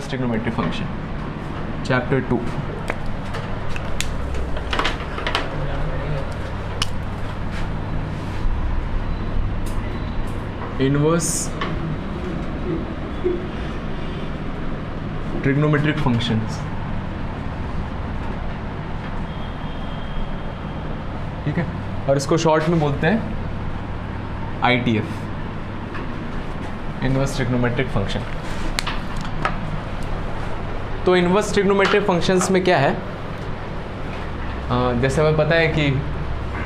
Inverse trigonometric function, chapter 2। Inverse trigonometric functions, ठीक है, और इसको शॉर्ट में बोलते हैं ITF, इनवर्स ट्रिग्नोमेट्रिक फंक्शन। तो इनवर्स ट्रिग्नोमेट्रिक फंक्शंस में क्या है, जैसे हमें पता है कि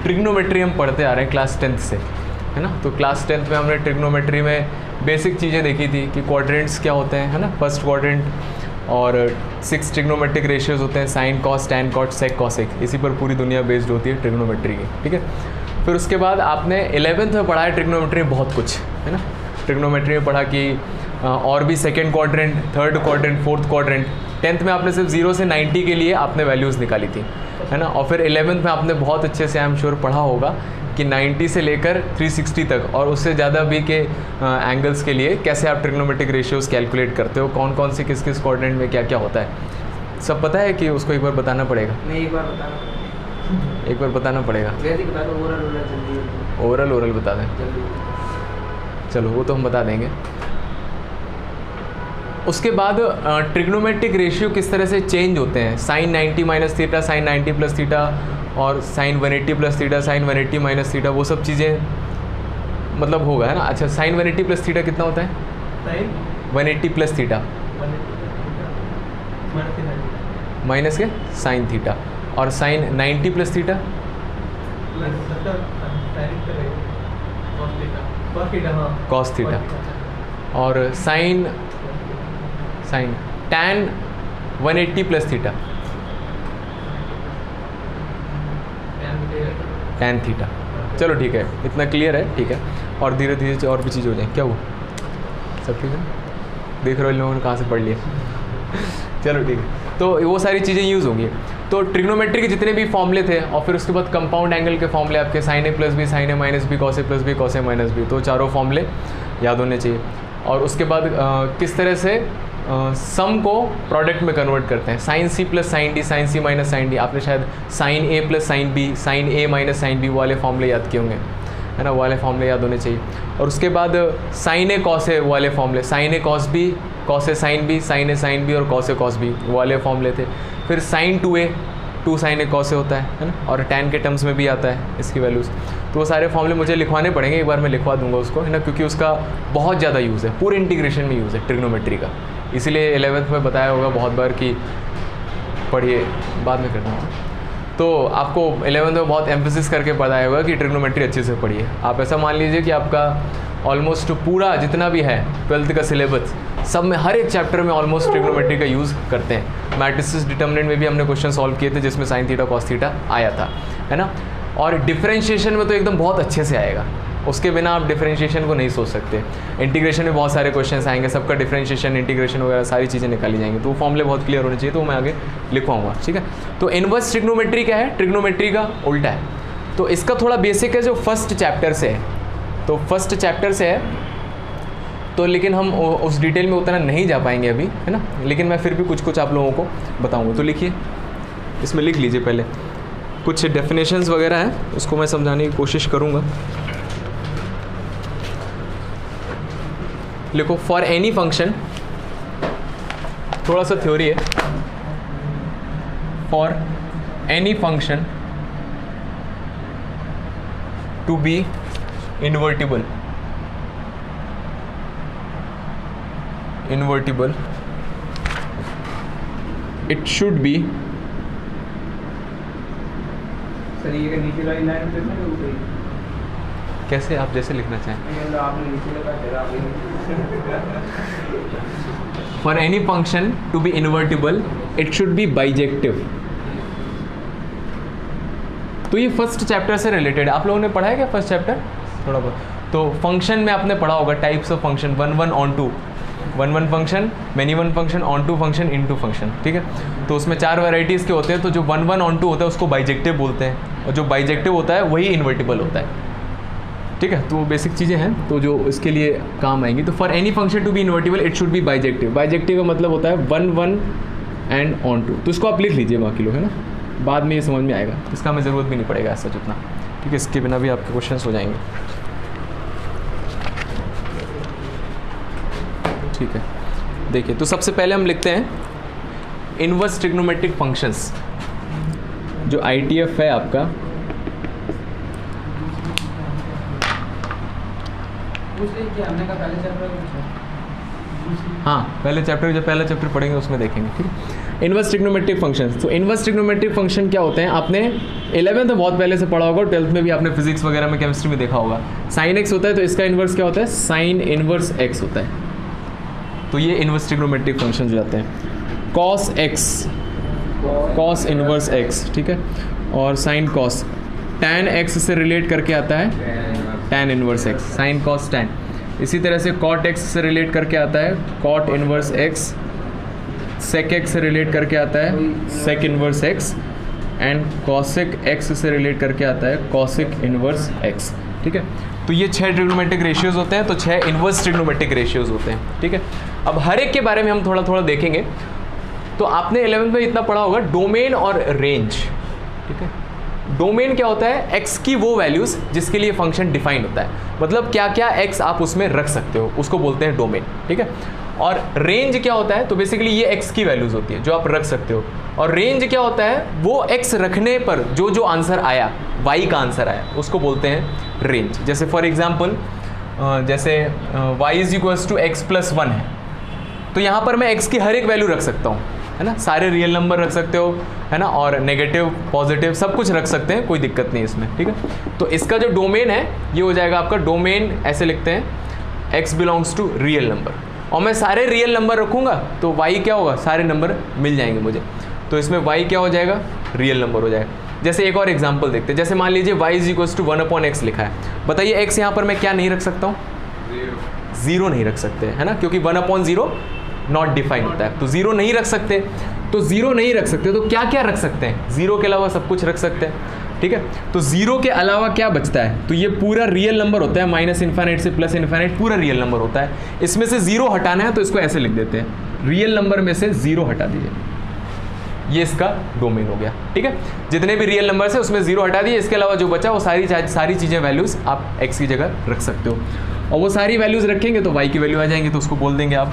ट्रिग्नोमेट्री हम पढ़ते आ रहे हैं क्लास 10th से, है ना। तो क्लास 10th में हमने ट्रिग्नोमेट्री में बेसिक चीज़ें देखी थी कि क्वाड्रेंट्स क्या होते हैं, है ना, फर्स्ट क्वाड्रेंट, और 6 ट्रिग्नोमेट्रिक रेशियोज होते हैं, sine cos tan cot sec cosec, इसी पर पूरी दुनिया बेस्ड होती है ट्रिग्नोमेट्री की, ठीक है। फिर उसके बाद आपने 11th में पढ़ा है ट्रिग्नोमेट्री में बहुत कुछ, है ना। ट्रिग्नोमेट्री में पढ़ा कि और भी second quadrant, third quadrant, fourth quadrant. 10th में आपने सिर्फ 0 से 90 के लिए आपने वैल्यूज़ निकाली थी, है ना। और फिर 11th में आपने बहुत अच्छे से आई एम श्योर पढ़ा होगा कि 90 से लेकर 360 तक और उससे ज़्यादा भी के एंगल्स के लिए कैसे आप ट्रिग्नोमेट्रिक रेशियोज कैलकुलेट करते हो, कौन कौन से किस किस क्वाड्रेंट में क्या क्या होता है, सब पता है कि उसको एक बार बताना पड़ेगा? नहीं, एक बार बताना पड़ेगा। ओरल बता दें, चलो वो तो हम बता देंगे। उसके बाद ट्रिग्नोमेट्रिक रेशियो किस तरह से चेंज होते हैं, sine 90 minus theta, sine 90 plus theta, और sine 180 plus theta, sine 180 minus theta, वो सब चीज़ें मतलब होगा, है ना। अच्छा, साइन 180 प्लस थीटा कितना होता है? साइन 180 प्लस थीटा माइनस के साइन थीटा, और sine 90 plus theta cos theta, और sine tan 180 plus theta tan theta. चलो ठीक है, इतना क्लियर है, ठीक है। और धीरे धीरे और भी चीज़ हो जाए। क्या हुआ, सब ठीक है? देख रहे हो इन लोगों ने कहाँ से पढ़ लिया। चलो ठीक है, तो वो सारी चीज़ें यूज़ होंगी। तो ट्रिग्नोमेट्री के जितने भी फॉर्मूले थे, और फिर उसके बाद कंपाउंड एंगल के फॉर्मूले आपके sign A plus B, sine A minus B, cos A plus B, cos A minus B, तो चारों फॉर्मूले याद होने चाहिए। और उसके बाद किस तरह से सम को प्रोडक्ट में कन्वर्ट करते हैं, sine C plus sine D, sine C minus sine D. आपने शायद sine A plus sine B, sine A minus sine B वाले फॉर्मूले याद किए होंगे, है ना, वाले फॉर्मूले याद होने चाहिए। और उसके बाद साइन ए कॉस ए वाले फॉर्मूले, sign A cos B, cos A sign B, sine A sine B, और कॉस ए कॉस बी वाले फॉर्मूले थे। फिर sign 2a 2 sign A cos A होता है ना, और टैन के टर्म्स में भी आता है इसकी वैल्यूज़। तो वो सारे फॉर्मूले मुझे लिखवाने पड़ेंगे, एक बार मैं लिखवा दूंगा उसको, है ना, क्योंकि उसका बहुत ज़्यादा यूज़ है, पूरे इंटीग्रेशन में यूज़ है ट्रिग्नोमेट्री का। इसीलिए 11th में बताया होगा बहुत बार कि पढ़िए, बाद में करता हूँ। तो आपको 11th में बहुत एम्फेसिस करके बताया होगा कि ट्रिग्नोमेट्री अच्छे से पढ़िए। आप ऐसा मान लीजिए कि आपका ऑलमोस्ट पूरा जितना भी है 12th का सिलेबस, सब में हर एक चैप्टर में ऑलमोस्ट ट्रिग्नोमेट्री का यूज़ करते हैं। मैट्रिसेस डिटर्मिनेंट में भी हमने क्वेश्चन सॉल्व किए थे जिसमें साइन थीटा कॉस थीटा आया था, है ना। और डिफरेंशिएशन में तो एकदम बहुत अच्छे से आएगा, उसके बिना आप डिफरेंशिएशन को नहीं सोच सकते। इंटीग्रेशन में बहुत सारे क्वेश्चंस आएंगे, सबका डिफरेंशिएशन, इंटीग्रेशन वगैरह सारी चीज़ें निकाली जाएंगी, तो वो फॉर्मूले बहुत क्लियर होने चाहिए, तो मैं आगे लिखवाऊंगा, ठीक है। तो इनवर्स ट्रिग्नोमेट्री क्या है? ट्रिग्नोमेट्री का उल्टा है। तो इसका थोड़ा बेसिक है जो फर्स्ट चैप्टर से है, तो फर्स्ट चैप्टर से है, तो लेकिन हम उस डिटेल में उतना नहीं जा पाएंगे अभी, है ना, लेकिन मैं फिर भी कुछ कुछ आप लोगों को बताऊँगा। तो लिखिए, इसमें लिख लीजिए, पहले कुछ डेफिनेशंस वगैरह हैं, उसको मैं समझाने की कोशिश करूँगा। लिखो, फॉर एनी फंक्शन, थोड़ा सा थ्योरी है, for any function to be invertible, it should be, sir ये नीचे वाली लाइन पे ना ऊपर, कैसे आप जैसे लिखना चाहें। आपने नीचे लगा दिया। For any function to be invertible it should be bijective. तो ये फर्स्ट चैप्टर से रिलेटेड, आप लोगों ने पढ़ा है क्या फर्स्ट चैप्टर? थोड़ा बहुत। तो फंक्शन में आपने पढ़ा होगा types of function, 1 on 2, 1 function, many one function, on 2 function, in 2 function, ठीक है। तो उसमें 4 वैरायटीज़ के होते हैं। तो जो 1 ऑन 2 होता है उसको बाइजेक्टिव बोलते हैं, और जो बाइजेक्टिव होता है वही इन्वर्टिबल होता है। ठीक है, तो वो बेसिक चीज़ें हैं तो जो इसके लिए काम आएंगी। तो for any function to be invertible it should be bijective. Bijective का मतलब होता है 1 1 एंड ऑन टू। तो इसको आप लिख लीजिए बाकी लोग, है ना, बाद में ये समझ में आएगा, इसका हमें ज़रूरत भी नहीं पड़ेगा ऐसा जितना। ठीक है, इसके बिना भी आपके क्वेश्चंस हो जाएंगे। ठीक है, देखिए तो सबसे पहले हम लिखते हैं इनवर्स ट्रिग्नोमेट्रिक फंक्शंस। जो ITF है आपका, हाँ पहले चैप्टर, जब पहला चैप्टर पढ़ेंगे उसमें देखेंगे। ठीक है, इनवर्स ट्रिग्नोमेट्रिक फंक्शंस। तो इनवर्स ट्रिग्नोमेट्रिक फंक्शन क्या होते हैं, आपने 11th में बहुत पहले से पढ़ा होगा, 12th में भी आपने फिजिक्स वगैरह में, केमिस्ट्री में देखा होगा। साइन x होता है तो इसका इनवर्स क्या होता है, साइन इनवर्स x होता है। तो ये इनवर्स ट्रिग्नोमेट्रिक फंक्शन जाते हैं। Cos x, cos inverse x, ठीक है, और साइन कॉस। टैन x से रिलेट करके आता है tan inverse x, sign cos tan. इसी तरह से कॉट x से रिलेट करके आता है cot inverse x, sec x से रिलेट करके आता है sec inverse x, and cosec x से रिलेट करके आता है कॉसिक इनवर्स x। ठीक है, तो ये 6 ट्रिग्नोमेट्रिक रेशियोज होते हैं, तो 6 इनवर्स ट्रिग्नोमेट्रिक रेशियोज होते हैं। ठीक है, अब हर एक के बारे में हम थोड़ा थोड़ा देखेंगे। तो आपने 11th में इतना पढ़ा होगा डोमेन और रेंज। ठीक है, डोमेन क्या होता है, x की वो वैल्यूज़ जिसके लिए फंक्शन डिफाइन होता है, मतलब क्या क्या x आप उसमें रख सकते हो, उसको बोलते हैं डोमेन। ठीक है, और रेंज क्या होता है, तो बेसिकली ये x की वैल्यूज़ होती है जो आप रख सकते हो। और रेंज क्या होता है, वो x रखने पर जो जो आंसर आया, y का आंसर आया, उसको बोलते हैं रेंज। जैसे फॉर एग्जाम्पल, जैसे y = x+1 है, तो यहाँ पर मैं x की हर एक वैल्यू रख सकता हूँ, है ना, सारे रियल नंबर रख सकते हो, है ना, और नेगेटिव पॉजिटिव सब कुछ रख सकते हैं, कोई दिक्कत नहीं इसमें। ठीक है, तो इसका जो डोमेन है ये हो जाएगा आपका डोमेन, ऐसे लिखते हैं x belongs to real number, और मैं सारे रियल नंबर रखूँगा तो y क्या होगा, सारे नंबर मिल जाएंगे मुझे, तो इसमें y क्या हो जाएगा, रियल नंबर हो जाएगा। जैसे एक और एग्जाम्पल देखते हैं, जैसे मान लीजिए y = 1/x लिखा है, बताइए x यहाँ पर मैं क्या नहीं रख सकता हूँ, 0 नहीं रख सकते, है ना, क्योंकि 1/0 नॉट डिफाइन होता है, तो 0 नहीं रख सकते। तो 0 नहीं रख सकते तो क्या क्या रख सकते हैं, 0 के अलावा सब कुछ रख सकते हैं। ठीक है, तो 0 के अलावा क्या बचता है, तो ये पूरा रियल नंबर होता है, -∞ से +∞ पूरा रियल नंबर होता है। इसमें से 0 हटाना है तो इसको ऐसे लिख देते हैं, रियल नंबर में से 0 हटा दीजिए, ये इसका डोमेन हो गया। ठीक है, जितने भी रियल नंबर है उसमें 0 हटा दिए, इसके अलावा जो बचा वो सारी चीज़ें वैल्यूज़ आप x की जगह रख सकते हो, और वो सारी वैल्यूज़ रखेंगे तो y की वैल्यू आ जाएंगी, तो उसको बोल देंगे आप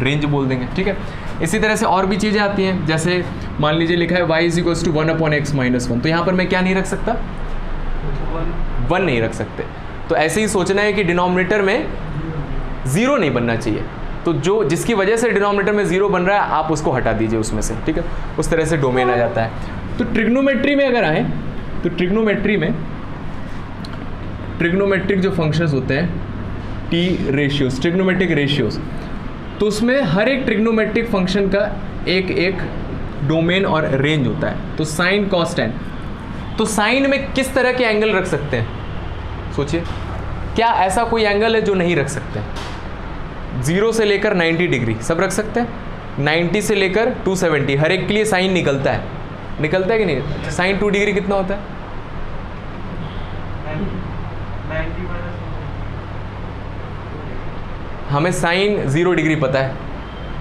रेंज बोल देंगे। ठीक है, इसी तरह से और भी चीज़ें आती हैं, जैसे मान लीजिए लिखा है y = 1/x - 1, तो यहाँ पर मैं क्या नहीं रख सकता, 1 नहीं रख सकते। तो ऐसे ही सोचना है कि डिनोमिनेटर में 0 नहीं बनना चाहिए, तो जो जिसकी वजह से डिनोमिनेटर में 0 बन रहा है आप उसको हटा दीजिए उसमें से। ठीक है, उस तरह से डोमेन आ जाता है। तो ट्रिग्नोमेट्री में अगर आए तो ट्रिग्नोमेट्रिक जो फंक्शंस होते हैं, टी रेशियोज, ट्रिग्नोमेट्रिक रेशियोज, तो उसमें हर एक ट्रिग्नोमेट्रिक फंक्शन का एक एक डोमेन और रेंज होता है। तो साइन कॉस टैन, तो साइन में किस तरह के एंगल रख सकते हैं, सोचिए, क्या ऐसा कोई एंगल है जो नहीं रख सकते? 0 से लेकर 90 डिग्री सब रख सकते हैं, 90 से लेकर 270 हर एक के लिए साइन निकलता है कि नहीं? साइन 2 डिग्री कितना होता है? 90 हमें साइन 0 डिग्री पता है,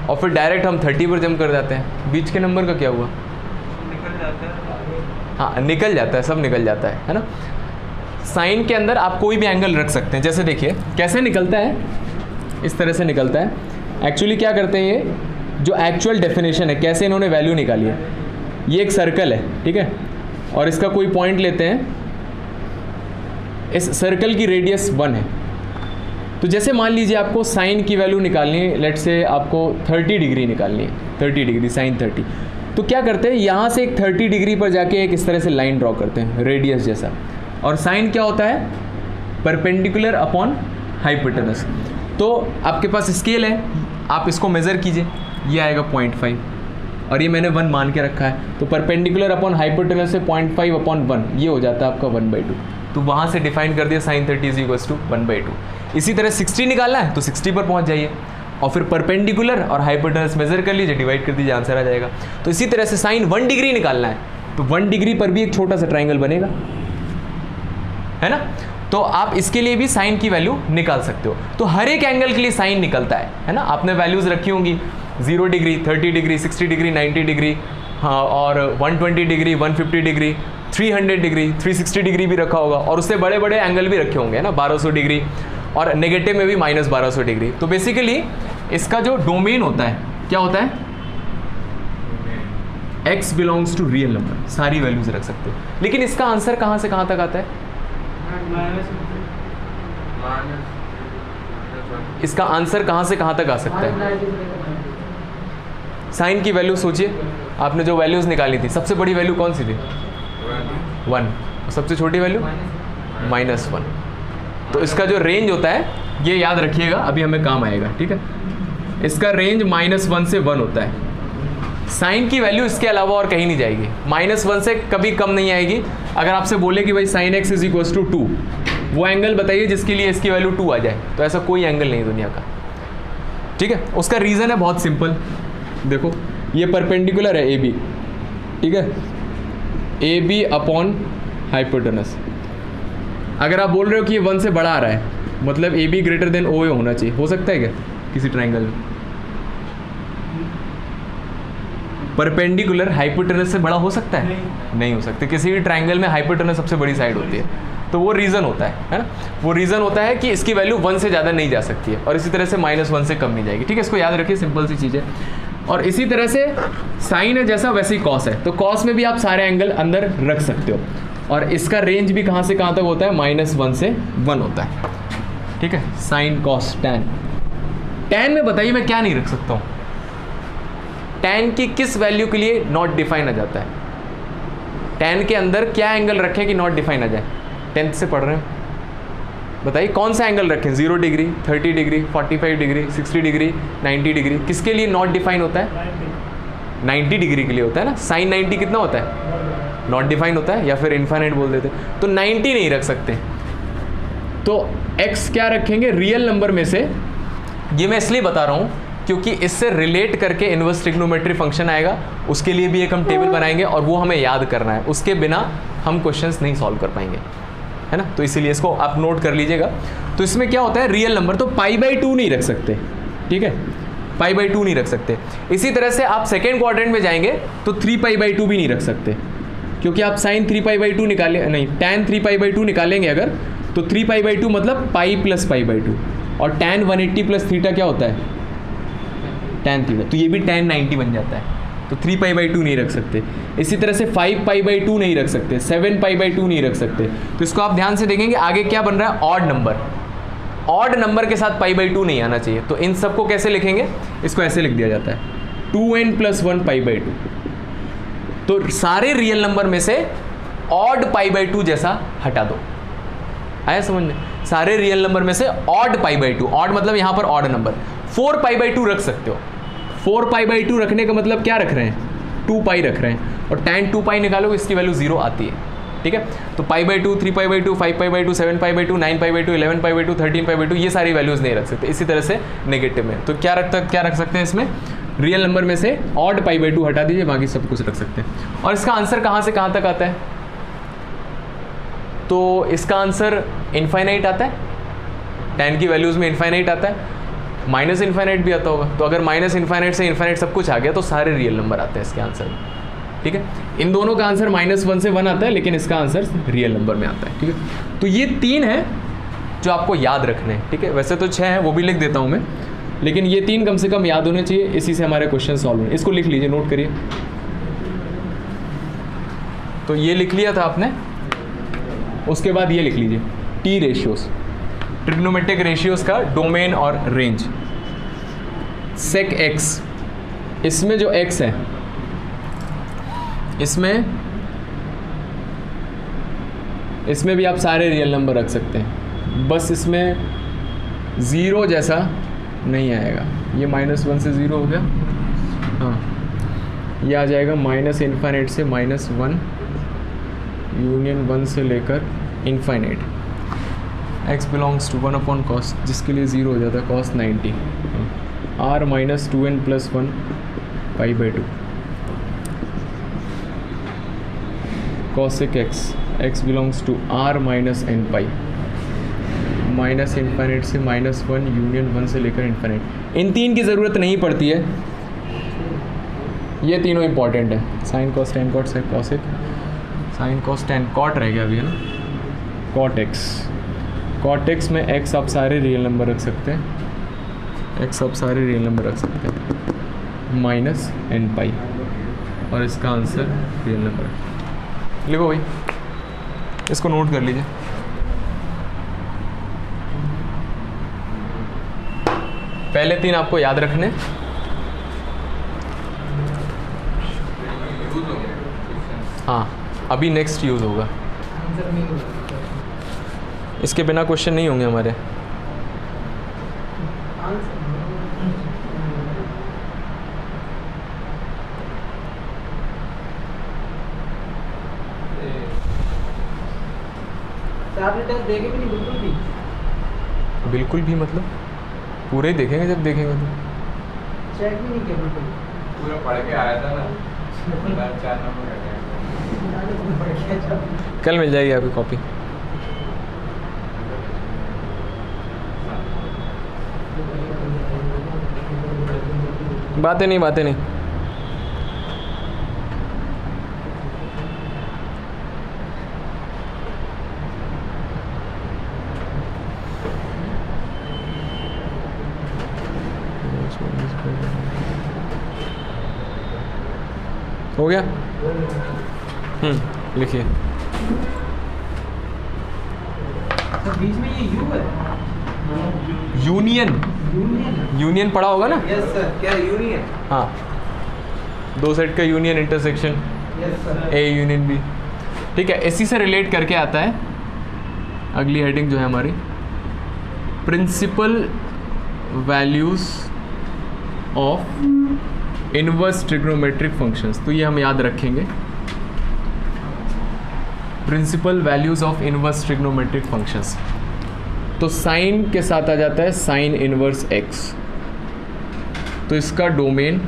और फिर डायरेक्ट हम 30 पर जंप कर जाते हैं, बीच के नंबर का क्या हुआ? निकल जाता है। हाँ निकल जाता है, सब निकल जाता है ना। साइन के अंदर आप कोई भी एंगल रख सकते हैं, जैसे देखिए कैसे निकलता है, इस तरह से निकलता है। एक्चुअली क्या करते हैं, ये जो एक्चुअल डेफिनेशन है, कैसे इन्होंने वैल्यू निकाली है, ये एक सर्कल है, ठीक है, और इसका कोई पॉइंट लेते हैं, इस सर्कल की रेडियस 1 है। तो जैसे मान लीजिए आपको साइन की वैल्यू निकालनी है, लेट से आपको 30 डिग्री निकालनी है, 30 डिग्री साइन 30, तो क्या करते हैं, यहाँ से एक 30 डिग्री पर जाके एक इस तरह से लाइन ड्रॉ करते हैं रेडियस जैसा, और साइन क्या होता है, परपेंडिकुलर अपॉन हाइपोटेनस। तो आपके पास स्केल है, आप इसको मेज़र कीजिए, ये आएगा 0.5, और ये मैंने 1 मान के रखा है, तो परपेंडिकुलर अपॉन हाइपोटेनस से 0.5 अपॉन 1, ये हो जाता है आपका 1/2। तो वहाँ से डिफाइन कर दिया साइन 30 = 1/2। इसी तरह 60 निकालना है तो 60 पर पहुँच जाइए, और फिर परपेंडिकुलर और हाइपोटेनस मेजर कर लीजिए, डिवाइड कर दीजिए, आंसर आ जाएगा। तो इसी तरह से साइन 1 डिग्री निकालना है तो 1 डिग्री पर भी एक छोटा सा ट्राइंगल बनेगा, है ना। तो आप इसके लिए भी साइन की वैल्यू निकाल सकते हो। तो हर एक एंगल के लिए साइन निकलता है ना। आपने वैल्यूज रखी होंगी 0 डिग्री, 30 डिग्री, 60 डिग्री, 90 डिग्री, हाँ, और 120 डिग्री, 150 डिग्री, 300 डिग्री, 360 डिग्री भी रखा होगा, और उससे बड़े बड़े एंगल भी रखे होंगे ना, 1200 डिग्री, और नेगेटिव में भी -1200 डिग्री। तो बेसिकली इसका जो डोमेन होता है क्या होता है, x belongs to real number, सारी वैल्यूज रख सकते हो। लेकिन इसका आंसर कहाँ से कहाँ तक आता है, इसका आंसर कहाँ से कहाँ तक आ सकता है। साइन की वैल्यू सोचिए, आपने जो वैल्यूज निकाली थी, सबसे बड़ी वैल्यू कौन सी थी, 1, सबसे छोटी वैल्यू -1। तो इसका जो रेंज होता है, ये याद रखिएगा, अभी हमें काम आएगा, ठीक है। इसका रेंज -1 से 1 होता है। साइन की वैल्यू इसके अलावा और कहीं नहीं जाएगी, -1 से कभी कम नहीं आएगी। अगर आपसे बोले कि भाई sin x = 2, वो एंगल बताइए जिसके लिए इसकी वैल्यू 2 आ जाए, तो ऐसा कोई एंगल नहीं दुनिया का, ठीक है। उसका रीज़न है बहुत सिंपल, देखो ये परपेंडिकुलर है AB, ठीक है, AB अपॉन हाइपोटेनस। अगर आप बोल रहे हो कि ये 1 से बड़ा आ रहा है, मतलब AB > OA होना चाहिए, हो सकता है क्या किसी ट्राइंगल में, परपेंडिकुलर हाइपोटेनस से बड़ा हो सकता है, नहीं हो सकता। किसी भी ट्राइंगल में हाइपोटेनस सबसे बड़ी साइड होती है, तो वो रीज़न होता है ना, वो रीज़न होता है कि इसकी वैल्यू 1 से ज़्यादा नहीं जा सकती है, और इसी तरह से -1 से कम नहीं जाएगी, ठीक है। इसको याद रखिए, सिंपल सी चीज़ है। और इसी तरह से साइन है जैसा, वैसे ही कॉस है, तो कॉस में भी आप सारे एंगल अंदर रख सकते हो, और इसका रेंज भी कहाँ से कहाँ तक होता है, -1 से 1 होता है, ठीक है। साइन, कॉस, टैन में बताइए मैं क्या नहीं रख सकता हूँ, टैन की किस वैल्यू के लिए नॉट डिफाइन आ जाता है, टैन के अंदर क्या एंगल रखें कि नॉट डिफाइन आ जाए, 10th से पढ़ रहे हैं, बताइए कौन सा एंगल रखें, 0 degree, 30 degree, 45 degree, 60 degree, 90 degree, किसके लिए नॉट डिफाइन होता है, 90 डिग्री के लिए होता है ना। साइन 90 कितना होता है, नॉट डिफाइन होता है, या फिर इनफाइनाइट बोल देते, तो 90 नहीं रख सकते। तो x क्या रखेंगे, रियल नंबर में से। ये मैं इसलिए बता रहा हूँ क्योंकि इससे रिलेट करके इनवर्स ट्रिग्नोमेट्री फंक्शन आएगा, उसके लिए भी एक हम टेबल बनाएंगे, और वो हमें याद करना है, उसके बिना हम क्वेश्चंस नहीं सॉल्व कर पाएंगे, है ना। तो इसीलिए इसको आप नोट कर लीजिएगा। तो इसमें क्या होता है, रियल नंबर तो π/2 नहीं रख सकते, ठीक है, π/2 नहीं रख सकते। इसी तरह से आप सेकेंड क्वाड्रेंट में जाएंगे तो 3π/2 भी नहीं रख सकते, क्योंकि आप साइन 3π/2 निकाले, नहीं, tan 3π/2 निकालेंगे अगर, तो 3π/2 मतलब π + π/2, और tan 180 + थीटा क्या होता है, tan थीटा, तो ये भी tan 90 बन जाता है। तो 3π/2 नहीं रख सकते। इसी तरह से 5π/2 नहीं रख सकते, 7π/2 नहीं रख सकते। तो इसको आप ध्यान से देखेंगे, आगे क्या बन रहा है, ऑड नंबर, ऑड नंबर के साथ π/2 नहीं आना चाहिए। तो इन सबको कैसे लिखेंगे, इसको ऐसे लिख दिया जाता है, 2n + 1 π/2। तो सारे रियल नंबर में से ऑड π/2 जैसा हटा दो, आया समझ में, सारे रियल नंबर में से ऑड π/2, ऑड मतलब यहाँ पर ऑड नंबर, 4π/2 रख सकते हो। 4π/2 रखने का मतलब क्या रख रहे हैं, 2π रख रहे हैं, और tan 2π निकालो, इसकी वैल्यू 0 आती है, ठीक है। तो π/2, 3π/2, 5π/2, 7π/2, 9π/2, 11π/2, 13π/2, ये सारी वैल्यूज नहीं रख सकते। इसी तरह से नेगेटिव में तो क्या रख सकते हैं, इसमें रियल नंबर में से ऑड π/2 हटा दीजिए, बाकी सब कुछ रख सकते हैं। और इसका आंसर कहाँ से कहाँ तक आता है, तो इसका आंसर इनफाइनाइट आता है, tan की वैल्यूज में इनफाइनाइट आता है, माइनस इनफाइनाइट भी आता होगा। तो अगर माइनस इनफाइनाइट से इनफाइनाइट सब कुछ आ गया तो सारे रियल नंबर आते हैं इसके आंसर में, ठीक है। इन दोनों का आंसर -1 से 1 आता है, लेकिन इसका आंसर रियल नंबर में आता है, ठीक है। तो ये 3 है जो आपको याद रखने हैं, ठीक है। वैसे तो 6 हैं, वो भी लिख देता हूँ मैं, लेकिन ये 3 कम से कम याद होने चाहिए, इसी से हमारे क्वेश्चन सॉल्व होंगे। इसको लिख लीजिए, नोट करिए। तो ये लिख लिया था आपने, उसके बाद ये लिख लीजिए, टी रेशियोज, ट्रिग्नोमेट्रिक रेशियोज का डोमेन और रेंज। सेक एक्स, इसमें जो x है, इसमें भी आप सारे रियल नंबर रख सकते हैं, बस इसमें 0 जैसा नहीं आएगा। ये -1 से 0 हो गया, हाँ, ये आ जाएगा -इनफाइनाइट से -1 यूनियन 1 से लेकर infinite. x belongs to 1/cos, जिसके लिए 0 हो जाता है, cos 90, r - 2n + 1 π/2 cosec x, x belongs to r - n π, minus infinite से -1 यूनियन 1 से लेकर इन्फाइनाइट। इन तीन की ज़रूरत नहीं पड़ती है, ये तीनों इंपॉर्टेंट है। Sine cos tan cot sec cosec, sine cos tan cot रह गया अभी है ना, कॉट एक्स। कॉट एक्स में एक्स आप सारे रियल नंबर रख सकते हैं, एक्स आप सारे रियल नंबर रख सकते हैं, माइनस एन पाई, और इसका आंसर रियल नंबर है। लिखो भाई, इसको नोट कर लीजिए। पहले तीन आपको याद रखने, हाँ अभी नेक्स्ट यूज़ होगा, इसके बिना क्वेश्चन नहीं होंगे हमारे। आपने टेस्ट देखे भी नहीं बिल्कुल भी? बिल्कुल भी मतलब पूरे ही देखेंगे जब देखेंगे तो। चेक भी नहीं किया बिल्कुल? पूरा पढ़ के आया था ना, 4 नंबर का। कल मिल जाएगी आपकी कॉपी। बातें नहीं हो गया। लिखिए। तो बीच में ये यू है? Union, union? यूनियन पढ़ा होगा ना? Yes sir. क्या यूनियन? हाँ, दो सेट का union intersection, yes sir. A union B. ठीक है, इसी से रिलेट करके आता है अगली हेडिंग जो है हमारी, principal values of inverse trigonometric functions. तो ये हम याद रखेंगे, principal values of inverse trigonometric functions. तो साइन के साथ आ जाता है साइन इनवर्स एक्स, तो इसका डोमेन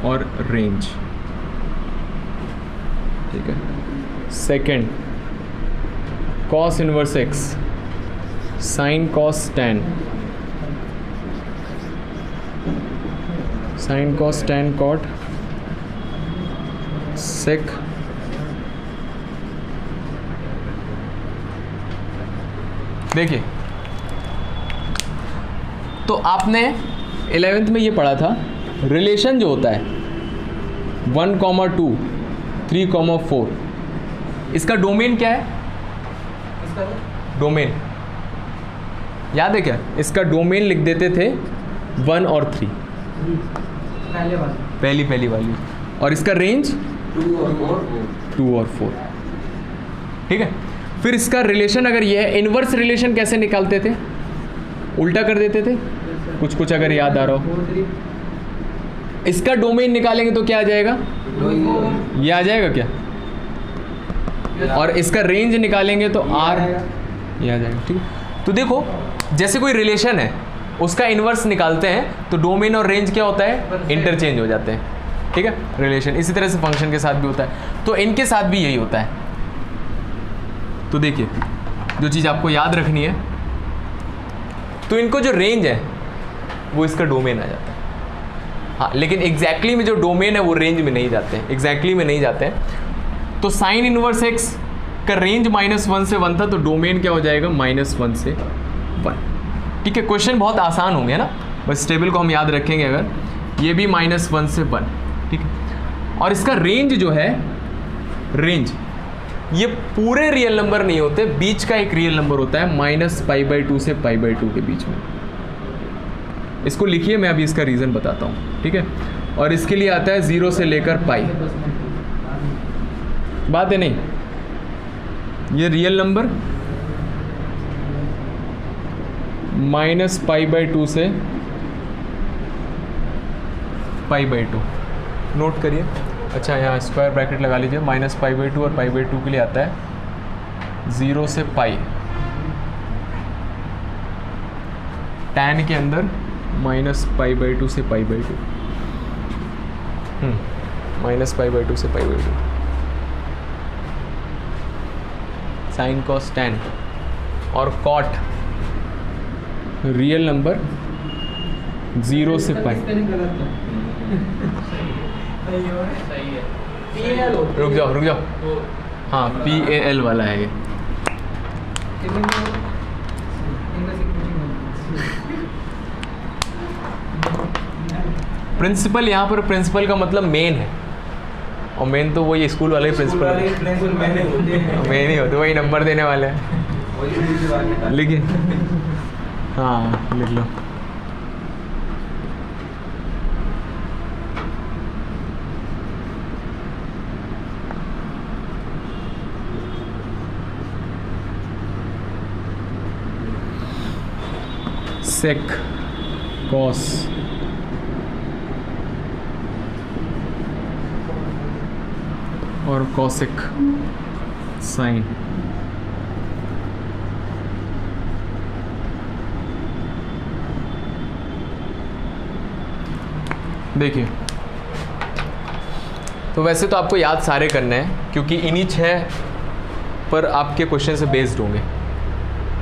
और रेंज। ठीक है, second cos inverse x, sine cos tan, sine cos tan cot sec देखिए। तो आपने 11th में ये पढ़ा था, रिलेशन जो होता है 1,2, 3,4, इसका डोमेन क्या है? इसका डोमेन याद है क्या? इसका डोमेन लिख देते थे 1 और 3, पहले वाला पहली वाली, और इसका रेंज 2 और 4। ठीक है, फिर इसका रिलेशन अगर ये है, इनवर्स रिलेशन कैसे निकालते थे? उल्टा कर देते थे, कुछ अगर याद आ रहा हो। इसका डोमेन निकालेंगे तो क्या आ जाएगा? ये आ जाएगा क्या? और इसका रेंज निकालेंगे तो आर ये आ जाएगा। ठीक है, तो देखो जैसे कोई रिलेशन है उसका इनवर्स निकालते हैं तो डोमेन और रेंज क्या होता है? इंटरचेंज हो जाते हैं। ठीक है, रिलेशन इसी तरह से फंक्शन के साथ भी होता है, तो इनके साथ भी यही होता है। तो देखिए, जो चीज़ आपको याद रखनी है, तो इनको जो रेंज है वो इसका डोमेन आ जाता है। हाँ, लेकिन एग्जैक्टली में जो डोमेन है वो रेंज में नहीं जाते हैं, एग्जैक्टली में नहीं जाते हैं। तो साइन इनवर्स एक्स का रेंज -1 से 1 था, तो डोमेन क्या हो जाएगा? -1 से 1। ठीक है, क्वेश्चन बहुत आसान होंगे ना, बस टेबल को हम याद रखेंगे अगर, ये भी -1 से 1। ठीक है, और इसका रेंज जो है, रेंज ये पूरे रियल नंबर नहीं होते, बीच का एक रियल नंबर होता है, -π/2 से π/2 के बीच में। इसको लिखिए, मैं अभी इसका रीज़न बताता हूँ। ठीक है, और इसके लिए आता है 0 से लेकर पाई। बात है नहीं, ये रियल नंबर -π/2 से π/2 नोट करिए। अच्छा, यहाँ स्क्वायर ब्रैकेट लगा लीजिए, -π/2 और π/2 के लिए आता है 0 से पाई, tan के अंदर -π/2 से π/2, -π/2 से π/2, साइन कॉस tan और कॉट रियल नंबर 0 से पाई। स्पेलिंग गलत है। सही है। सही है। PAL रुक जाओ तो हाँ PAL वाला है ये। कितने में इंग्लिश प्रिंसिपल, यहाँ पर प्रिंसिपल का मतलब मेन है, और मेन तो वही स्कूल वाले ही प्रिंसिपल मेन ही होते, वही नंबर देने वाले हैं। लिखिए, हाँ लिख लो। सेक कॉस और कॉसिक साइन। देखिए, तो वैसे तो आपको याद सारे करने हैं क्योंकि इन्हीं 6 पर आपके क्वेश्चन से बेस्ड होंगे।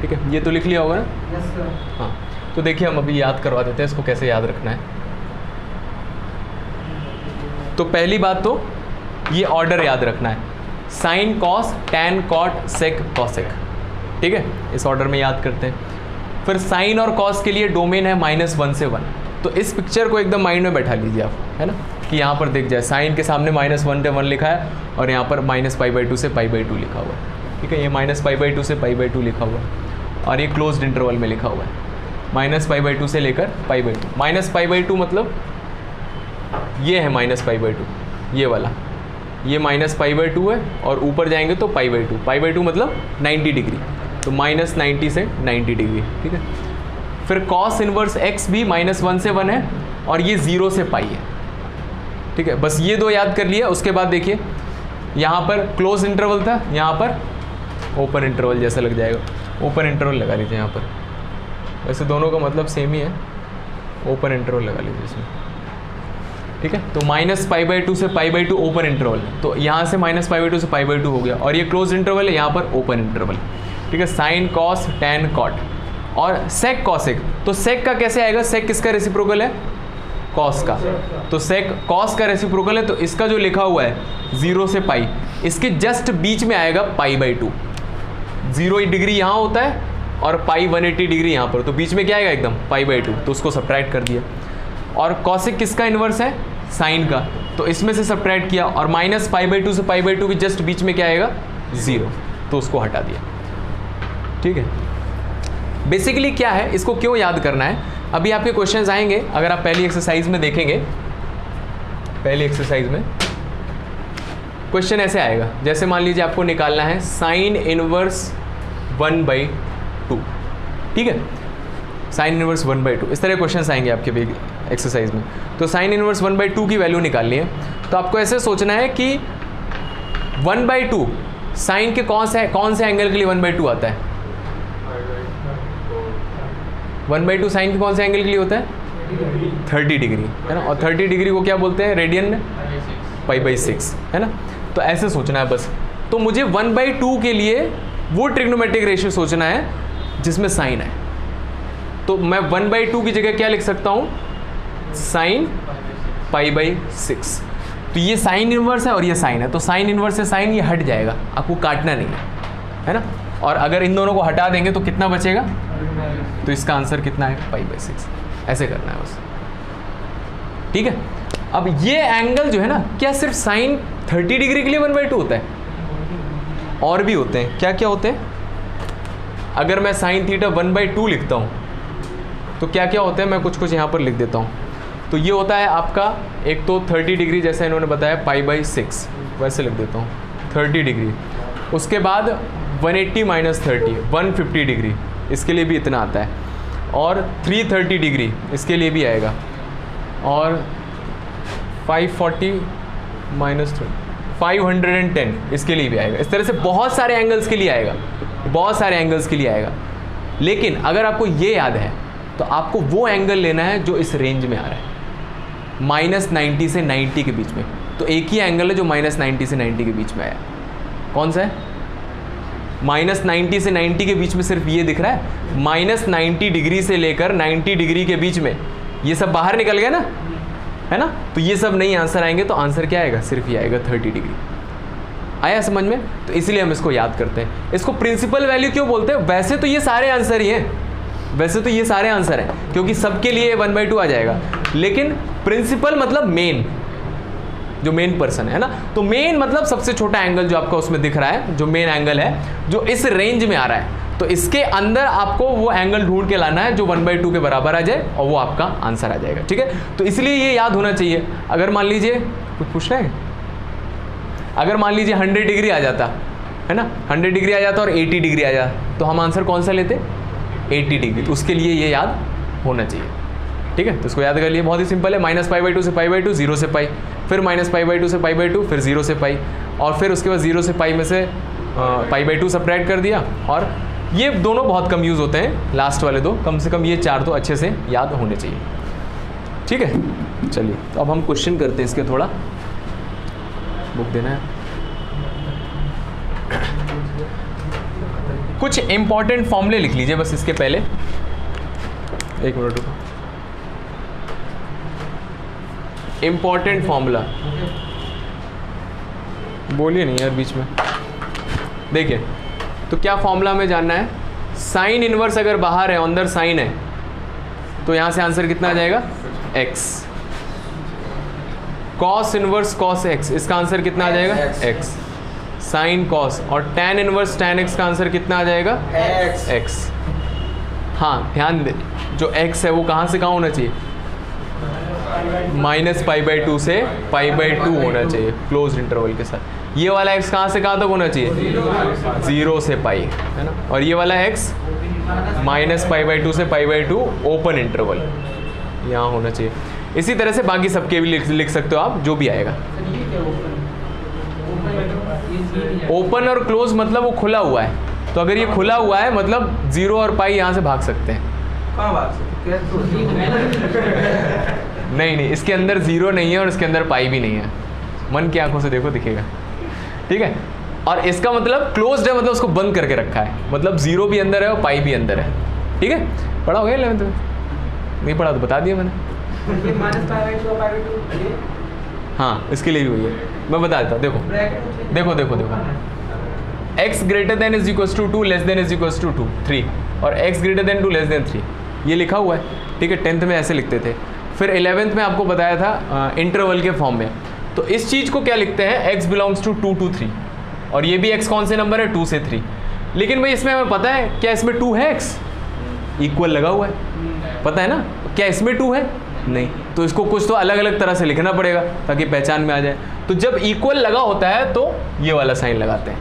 ठीक है, ये तो लिख लिया होगा ना? Yes sir. हाँ, तो देखिए हम अभी याद करवा देते हैं इसको कैसे याद रखना है। तो पहली बात तो ये ऑर्डर याद रखना है, sine cos tan cot sec cosec. ठीक है, इस ऑर्डर में याद करते हैं। फिर साइन और कॉस के लिए डोमेन है -1 से 1। तो इस पिक्चर को एकदम माइंड में बैठा लीजिए आप, है ना, कि यहाँ पर दिख जाए साइन के सामने -1 से 1 लिखा है और यहाँ पर -π/2 से π/2 लिखा हुआ है। ठीक है, ये -π/2 से π/2 लिखा हुआ है और ये क्लोज्ड इंटरवल में लिखा हुआ है, -π/2 से लेकर π/2। -π/2 मतलब ये है -π/2, ये वाला, ये -π/2 है और ऊपर जाएंगे तो π/2। π/2 मतलब 90 डिग्री, तो -90 से 90 डिग्री। ठीक है, फिर cos इनवर्स x भी -1 से 1 है और ये 0 से पाई है। ठीक है, बस ये दो याद कर लिया। उसके बाद देखिए यहाँ पर क्लोज इंटरवल था, यहाँ पर ओपन इंटरवल जैसा लग जाएगा, ओपन इंटरवल लगा लीजिए यहाँ पर। वैसे दोनों का मतलब सेम ही है, ओपन इंटरवल लगा लीजिए इसमें। ठीक है, तो -π/2 से π/2 ओपन इंटरवल, तो यहाँ से -π/2 से π/2 हो गया और ये क्लोज इंटरवल है, यहाँ पर ओपन इंटरवल। ठीक है, साइन कॉस टैन कॉट और सेक कॉसेक। तो सेक का कैसे आएगा? सेक किसका रेसिप्रोकल है? कॉस का। तो सेक कॉस का रेसिप्रोकल है, तो इसका जो लिखा हुआ है 0 से पाई, इसके जस्ट बीच में आएगा π/2। 0 डिग्री यहाँ होता है और पाई 180 डिग्री यहाँ पर, तो बीच में क्या आएगा एकदम π/2, तो उसको सब्ट्रैक्ट कर दिया। और कॉसिक किसका इन्वर्स है? साइन का, तो इसमें से सब्ट्रैक्ट किया और -π/2 से π/2 भी जस्ट बीच में क्या आएगा? 0, तो उसको हटा दिया। ठीक है, बेसिकली क्या है, इसको क्यों याद करना है? अभी आपके क्वेश्चंस आएंगे, अगर आप पहली एक्सरसाइज में देखेंगे, पहली एक्सरसाइज में क्वेश्चन ऐसे आएगा, जैसे मान लीजिए आपको निकालना है साइन इनवर्स 1/2। ठीक है, साइन इनवर्स 1/2, इस तरह क्वेश्चन आएंगे आपके भी एक्सरसाइज में। तो साइन इनवर्स 1/2 की वैल्यू निकालनी है, तो आपको ऐसे सोचना है कि 1/2 साइन के कौन से एंगल के लिए 1/2 आता है? 1/2 साइन के कौन से एंगल के लिए होता है? 30 डिग्री, है ना, और 30 डिग्री को क्या बोलते हैं रेडियन में? π/6, है ना। तो ऐसे सोचना है बस। तो मुझे 1/2 के लिए वो ट्रिग्नोमेट्रिक रेशियो सोचना है जिसमें साइन है। तो मैं 1/2 की जगह क्या लिख सकता हूँ? साइन π/6। तो ये साइन इनवर्स है और ये साइन है, तो साइन इनवर्स से साइन ये हट जाएगा, आपको काटना नहीं है ना। और अगर इन दोनों को हटा देंगे तो कितना बचेगा? तो इसका आंसर कितना है? π/6। ऐसे करना है बस। ठीक है, अब ये एंगल जो है ना, क्या सिर्फ साइन 30 डिग्री के लिए 1/2 होता है? और भी होते हैं। क्या क्या होते हैं? अगर मैं साइन थीटा 1/2 लिखता हूँ तो क्या क्या होते हैं, मैं कुछ कुछ यहाँ पर लिख देता हूँ। तो ये होता है आपका, एक तो 30 डिग्री जैसा इन्होंने बताया π/6, वैसे लिख देता हूँ 30 डिग्री। उसके बाद 180 - 30 150 डिग्री, इसके लिए भी इतना आता है। और 330 डिग्री इसके लिए भी आएगा, और 540 - 30 510 इसके लिए भी आएगा। इस तरह से बहुत सारे एंगल्स के लिए आएगा, बहुत सारे एंगल्स के लिए आएगा। लेकिन अगर आपको ये याद है तो आपको वो एंगल लेना है जो इस रेंज में आ रहा है, -90 से 90 के बीच में। तो एक ही एंगल है जो -90 से 90 के बीच में आया, कौन सा है? -90 से 90 के बीच में सिर्फ ये दिख रहा है, -90 डिग्री से लेकर 90 डिग्री के बीच में ये सब बाहर निकल गया ना, है ना, तो ये सब नहीं आंसर आएंगे, तो आंसर क्या आएगा, सिर्फ ये आएगा 30 डिग्री। आया समझ में? तो इसलिए हम इसको याद करते हैं। इसको प्रिंसिपल वैल्यू क्यों बोलते हैं? वैसे तो ये सारे आंसर ही हैं, वैसे तो ये सारे आंसर हैं, क्योंकि सबके लिए 1/2 आ जाएगा, लेकिन प्रिंसिपल मतलब मेन, जो मेन पर्सन है ना, तो मेन मतलब सबसे छोटा एंगल जो आपका उसमें दिख रहा है, जो मेन एंगल है, जो इस रेंज में आ रहा है, तो इसके अंदर आपको वो एंगल ढूंढ के लाना है जो 1/2 के बराबर आ जाए, और वो आपका आंसर आ जाएगा। ठीक है, तो इसलिए ये याद होना चाहिए। अगर मान लीजिए कुछ पूछना है, अगर मान लीजिए 100 डिग्री आ जाता है ना, 100 डिग्री आ जाता और 80 डिग्री आ जाता, तो हम आंसर कौन सा लेते, 80 डिग्री। तो उसके लिए ये याद होना चाहिए। ठीक है, तो इसको याद कर लिए, बहुत ही सिंपल है। -π/2 से π/2, 0 से π, फिर -π/2 से π/2, फिर 0 से π, और फिर उसके बाद 0 से π में से π/2 सबट्रैक्ट कर दिया। और ये दोनों बहुत कम यूज़ होते हैं, लास्ट वाले दो, कम से कम ये 4 तो अच्छे से याद होने चाहिए। ठीक है, चलिए तो अब हम क्वेश्चन करते हैं इसके, थोड़ा बुक देना है। कुछ इंपॉर्टेंट फॉर्मूले लिख लीजिए बस इसके पहले, एक मिनट रुको। इंपॉर्टेंट फॉर्मूला बोलिए नहीं यार बीच में। देखिए, तो क्या फॉर्मूला में जानना है, साइन इनवर्स अगर बाहर है, अंदर साइन है, तो यहां से आंसर कितना आ जाएगा, x। Cos inverse cos x, इसका आंसर कितना आ जाएगा, x। साइन कॉस, और टैन इनवर्स टैन x का आंसर कितना आ जाएगा, x। हाँ ध्यान दे, जो x है वो कहाँ से कहाँ होना चाहिए, -π/2 से π/2 होना चाहिए क्लोज इंटरवल के साथ। ये वाला x कहाँ से कहाँ तक होना चाहिए, 0 से π, है ना, और ये वाला x -π/2 से π/2 ओपन इंटरवल यहाँ होना चाहिए। इसी तरह से बाकी सबके भी लिख सकते हो आप, जो भी आएगा। ओपन और क्लोज मतलब वो खुला हुआ है, तो अगर ये खुला हुआ है मतलब 0 और π यहाँ से भाग सकते हैं। नहीं नहीं, इसके अंदर 0 नहीं है और इसके अंदर π भी नहीं है, मन की आंखों से देखो दिखेगा। ठीक है, और इसका मतलब क्लोज्ड है, मतलब उसको बंद करके रखा है, मतलब 0 भी अंदर है और π भी अंदर है। ठीक है, पढ़ा हो गया 11th में? नहीं पढ़ा तो बता दिया मैंने। हाँ, इसके लिए भी वही है, मैं बता देता हूँ। देखो देखो देखो देखो, x greater than is equals to 2, less than is equals to 2 3, और x greater than 2 less than 3, ये लिखा हुआ है। ठीक है, 10th में ऐसे लिखते थे, फिर 11th में आपको बताया था इंटरवल के फॉर्म में। तो इस चीज़ को क्या लिखते हैं, x बिलोंग्स टू 2 to 3, और ये भी x कौन से नंबर है, 2 से 3। लेकिन भाई इसमें हमें पता है क्या इसमें 2 है, x इक्वल लगा हुआ है, पता है ना, क्या इसमें 2 है, नहीं, तो इसको कुछ तो अलग अलग तरह से लिखना पड़ेगा ताकि पहचान में आ जाए। तो जब इक्वल लगा होता है तो ये वाला साइन लगाते हैं,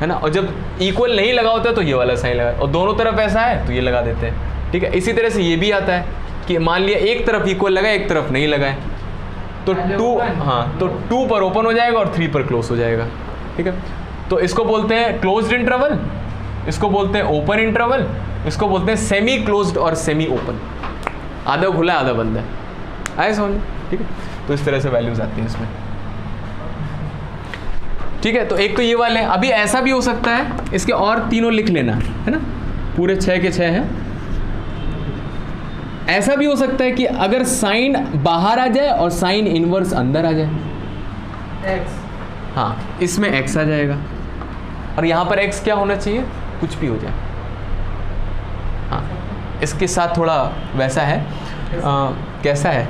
है ना, और जब इक्वल नहीं लगा होता है तो ये वाला साइन लगा, और दोनों तरफ ऐसा है तो ये लगा देते हैं। ठीक है, इसी तरह से ये भी आता है कि मान लिया एक तरफ इक्वल लगा, एक तरफ नहीं लगा है, तो 2, हाँ, तो 2 पर ओपन हो जाएगा और 3 पर क्लोज हो जाएगा। ठीक है, तो इसको बोलते हैं क्लोज्ड इंटरवल, इसको बोलते हैं ओपन इंटरवल, इसको बोलते हैं सेमी क्लोज्ड और सेमी ओपन, आधा खुला आधा बंद है। आए समझ? ठीक है, तो इस तरह से वैल्यूज आती हैं इसमें। ठीक है, तो एक तो ये वाले, अभी ऐसा भी हो सकता है, इसके और तीनों लिख लेना, है ना, पूरे 6 के 6 हैं। ऐसा भी हो सकता है कि अगर साइन बाहर आ जाए और साइन इनवर्स अंदर आ जाए, x, हाँ, इसमें x आ जाएगा, और यहाँ पर x क्या होना चाहिए, कुछ भी हो जाए। हाँ, इसके साथ थोड़ा वैसा है, कैसा है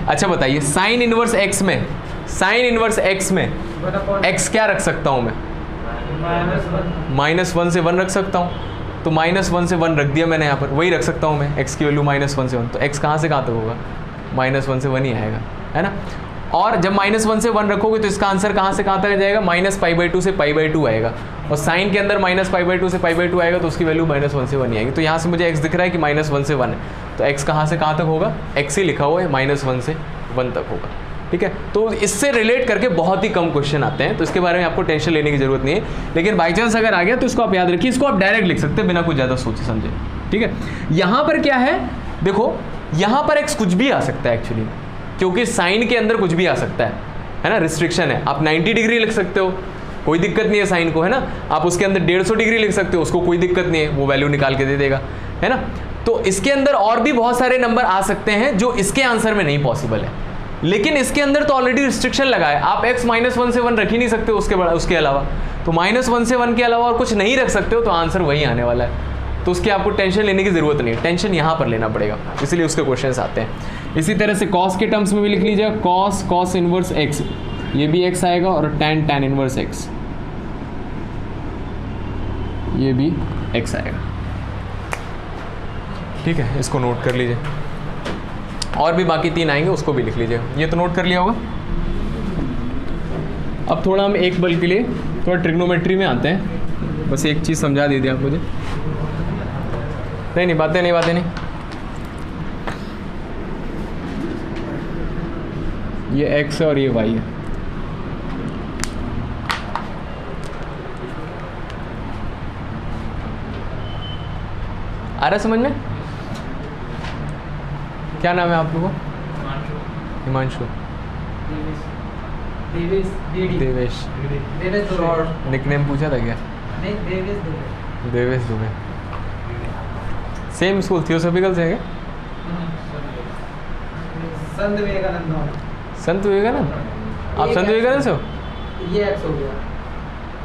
अच्छा बताइए, साइन इनवर्स x में, साइन इनवर्स x में x क्या रख सकता हूँ मैं, -1 से 1 रख सकता हूँ, तो -1 से 1 रख दिया मैंने यहाँ पर, वही रख सकता हूँ मैं, x की वैल्यू -1 से 1, तो x कहाँ से कहाँ तक होगा, -1 से 1 ही आएगा, है ना। और जब -1 से 1 रखोगे तो इसका आंसर कहाँ से कहाँ तक जाएगा, -π/2 से π/2 आएगा, और साइन के अंदर -π/2 से π/2 आएगा तो उसकी वैल्यू -1 से 1 ही आएगी। तो यहाँ से मुझे x दिख रहा है कि -1 से 1 है, तो x कहाँ से कहाँ तक होगा, x ही लिखा हुआ है, -1 से 1 तक होगा। ठीक है, तो इससे रिलेट करके बहुत ही कम क्वेश्चन आते हैं, तो इसके बारे में आपको टेंशन लेने की जरूरत नहीं है, लेकिन बाई चांस अगर आ गया तो इसको आप याद रखिए, इसको आप डायरेक्ट लिख सकते हैं बिना कुछ ज़्यादा सोचे समझे। ठीक है, यहाँ पर क्या है, देखो यहाँ पर x कुछ भी आ सकता है एक्चुअली, क्योंकि साइन के अंदर कुछ भी आ सकता है ना, रिस्ट्रिक्शन है। आप 90 डिग्री लिख सकते हो, कोई दिक्कत नहीं है साइन को, है ना। आप उसके अंदर 150 डिग्री लिख सकते हो, उसको कोई दिक्कत नहीं है, वो वैल्यू निकाल के दे देगा, है ना। तो इसके अंदर और भी बहुत सारे नंबर आ सकते हैं जो इसके आंसर में नहीं पॉसिबल है, लेकिन इसके अंदर तो ऑलरेडी रिस्ट्रिक्शन लगा है, आप x -1 से 1 रख ही नहीं सकते हो उसके अलावा, तो -1 से 1 के अलावा और कुछ नहीं रख सकते हो, तो आंसर वही आने वाला है। तो उसकी आपको टेंशन लेने की ज़रूरत नहीं है, टेंशन यहाँ पर लेना पड़ेगा, इसलिए उसके क्वेश्चंस आते हैं। इसी तरह से कॉस के टर्म्स में भी लिख लीजिएगा, कॉस इनवर्स x, ये भी x आएगा, और tan इनवर्स x, ये भी x आएगा। ठीक है, इसको नोट कर लीजिए। और भी बाकी 3 आएंगे, उसको भी लिख लीजिएगा। ये तो नोट कर लिया होगा। अब थोड़ा हम एक बल के लिए थोड़ा ट्रिग्नोमेट्री में आते हैं। बस एक चीज़ समझा दीजिए आप मुझे। नहीं बातें नहीं। ये x है और ये y है। आ रहा समझ में? क्या नाम है आप लोगों का? हिमांशु। देवेश। निकनेम पूछा था क्या? नहीं, Devesh Dubey. Same school theosophical से है क्या? संत विवेकानंद। संत विवेकानंद? आप संत विवेकानंद से हो? ये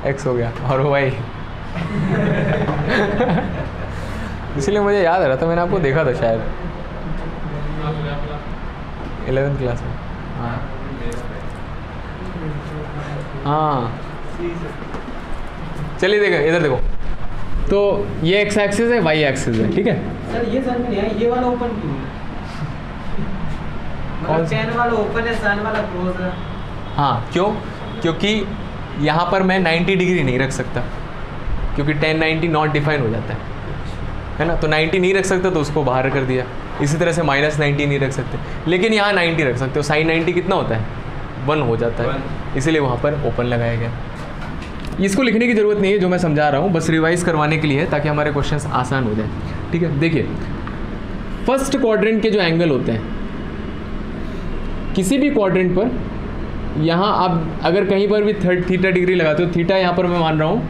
एक्स हो गया और वो भाई इसलिए मुझे याद आ रहा था, मैंने आपको देखा था शायद 11th क्लास में। हाँ चलिए देखो, इधर देखो, तो ये x एक्सिस है, y एक्सिस है, ठीक है। सर ये समझ में नहीं आया, ये वाला ओपन क्यों है? मतलब टेन वाला ओपन है, साइन वाला क्लोज है। हाँ क्यों? क्योंकि यहाँ पर मैं 90 डिग्री नहीं रख सकता, क्योंकि tan 90 नॉट डिफाइन हो जाता है ना। तो 90 नहीं रख सकता, तो उसको बाहर कर दिया। इसी तरह से -90 नहीं रख सकते, लेकिन यहाँ 90 रख सकते हो। sin 90 कितना होता है? 1 हो जाता है, इसीलिए वहाँ पर ओपन लगाया गया। इसको लिखने की ज़रूरत नहीं है, जो मैं समझा रहा हूँ बस रिवाइज करवाने के लिए है, ताकि हमारे क्वेश्चंस आसान हो जाए। ठीक है, देखिए फर्स्ट क्वाड्रेंट के जो एंगल होते हैं, किसी भी क्वाड्रेंट पर, यहाँ आप अगर कहीं पर भी थीटा डिग्री लगाते हो, थीटा यहाँ पर मैं मान रहा हूँ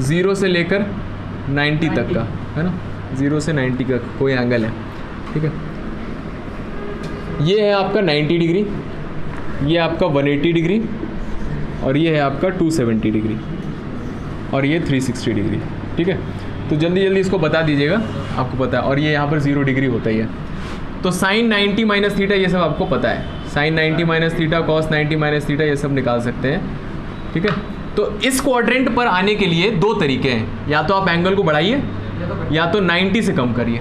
0 से लेकर 90 तक का, है ना, 0 से 90 का कोई एंगल है, ठीक है। ये है आपका 90 डिग्री, ये आपका 180 डिग्री, और ये है आपका 270 डिग्री, और ये 360 डिग्री, ठीक है। तो जल्दी जल्दी इसको बता दीजिएगा, आपको पता है। और ये यहाँ पर 0 डिग्री होता ही है। तो sin 90 माइनस थीटा ये सब आपको पता है, sin 90 minus theta, cos 90 minus theta, ये सब निकाल सकते हैं, ठीक है। तो इस क्वाड्रेंट पर आने के लिए 2 तरीके हैं, या तो आप एंगल को बढ़ाइए या तो 90 से कम करिए,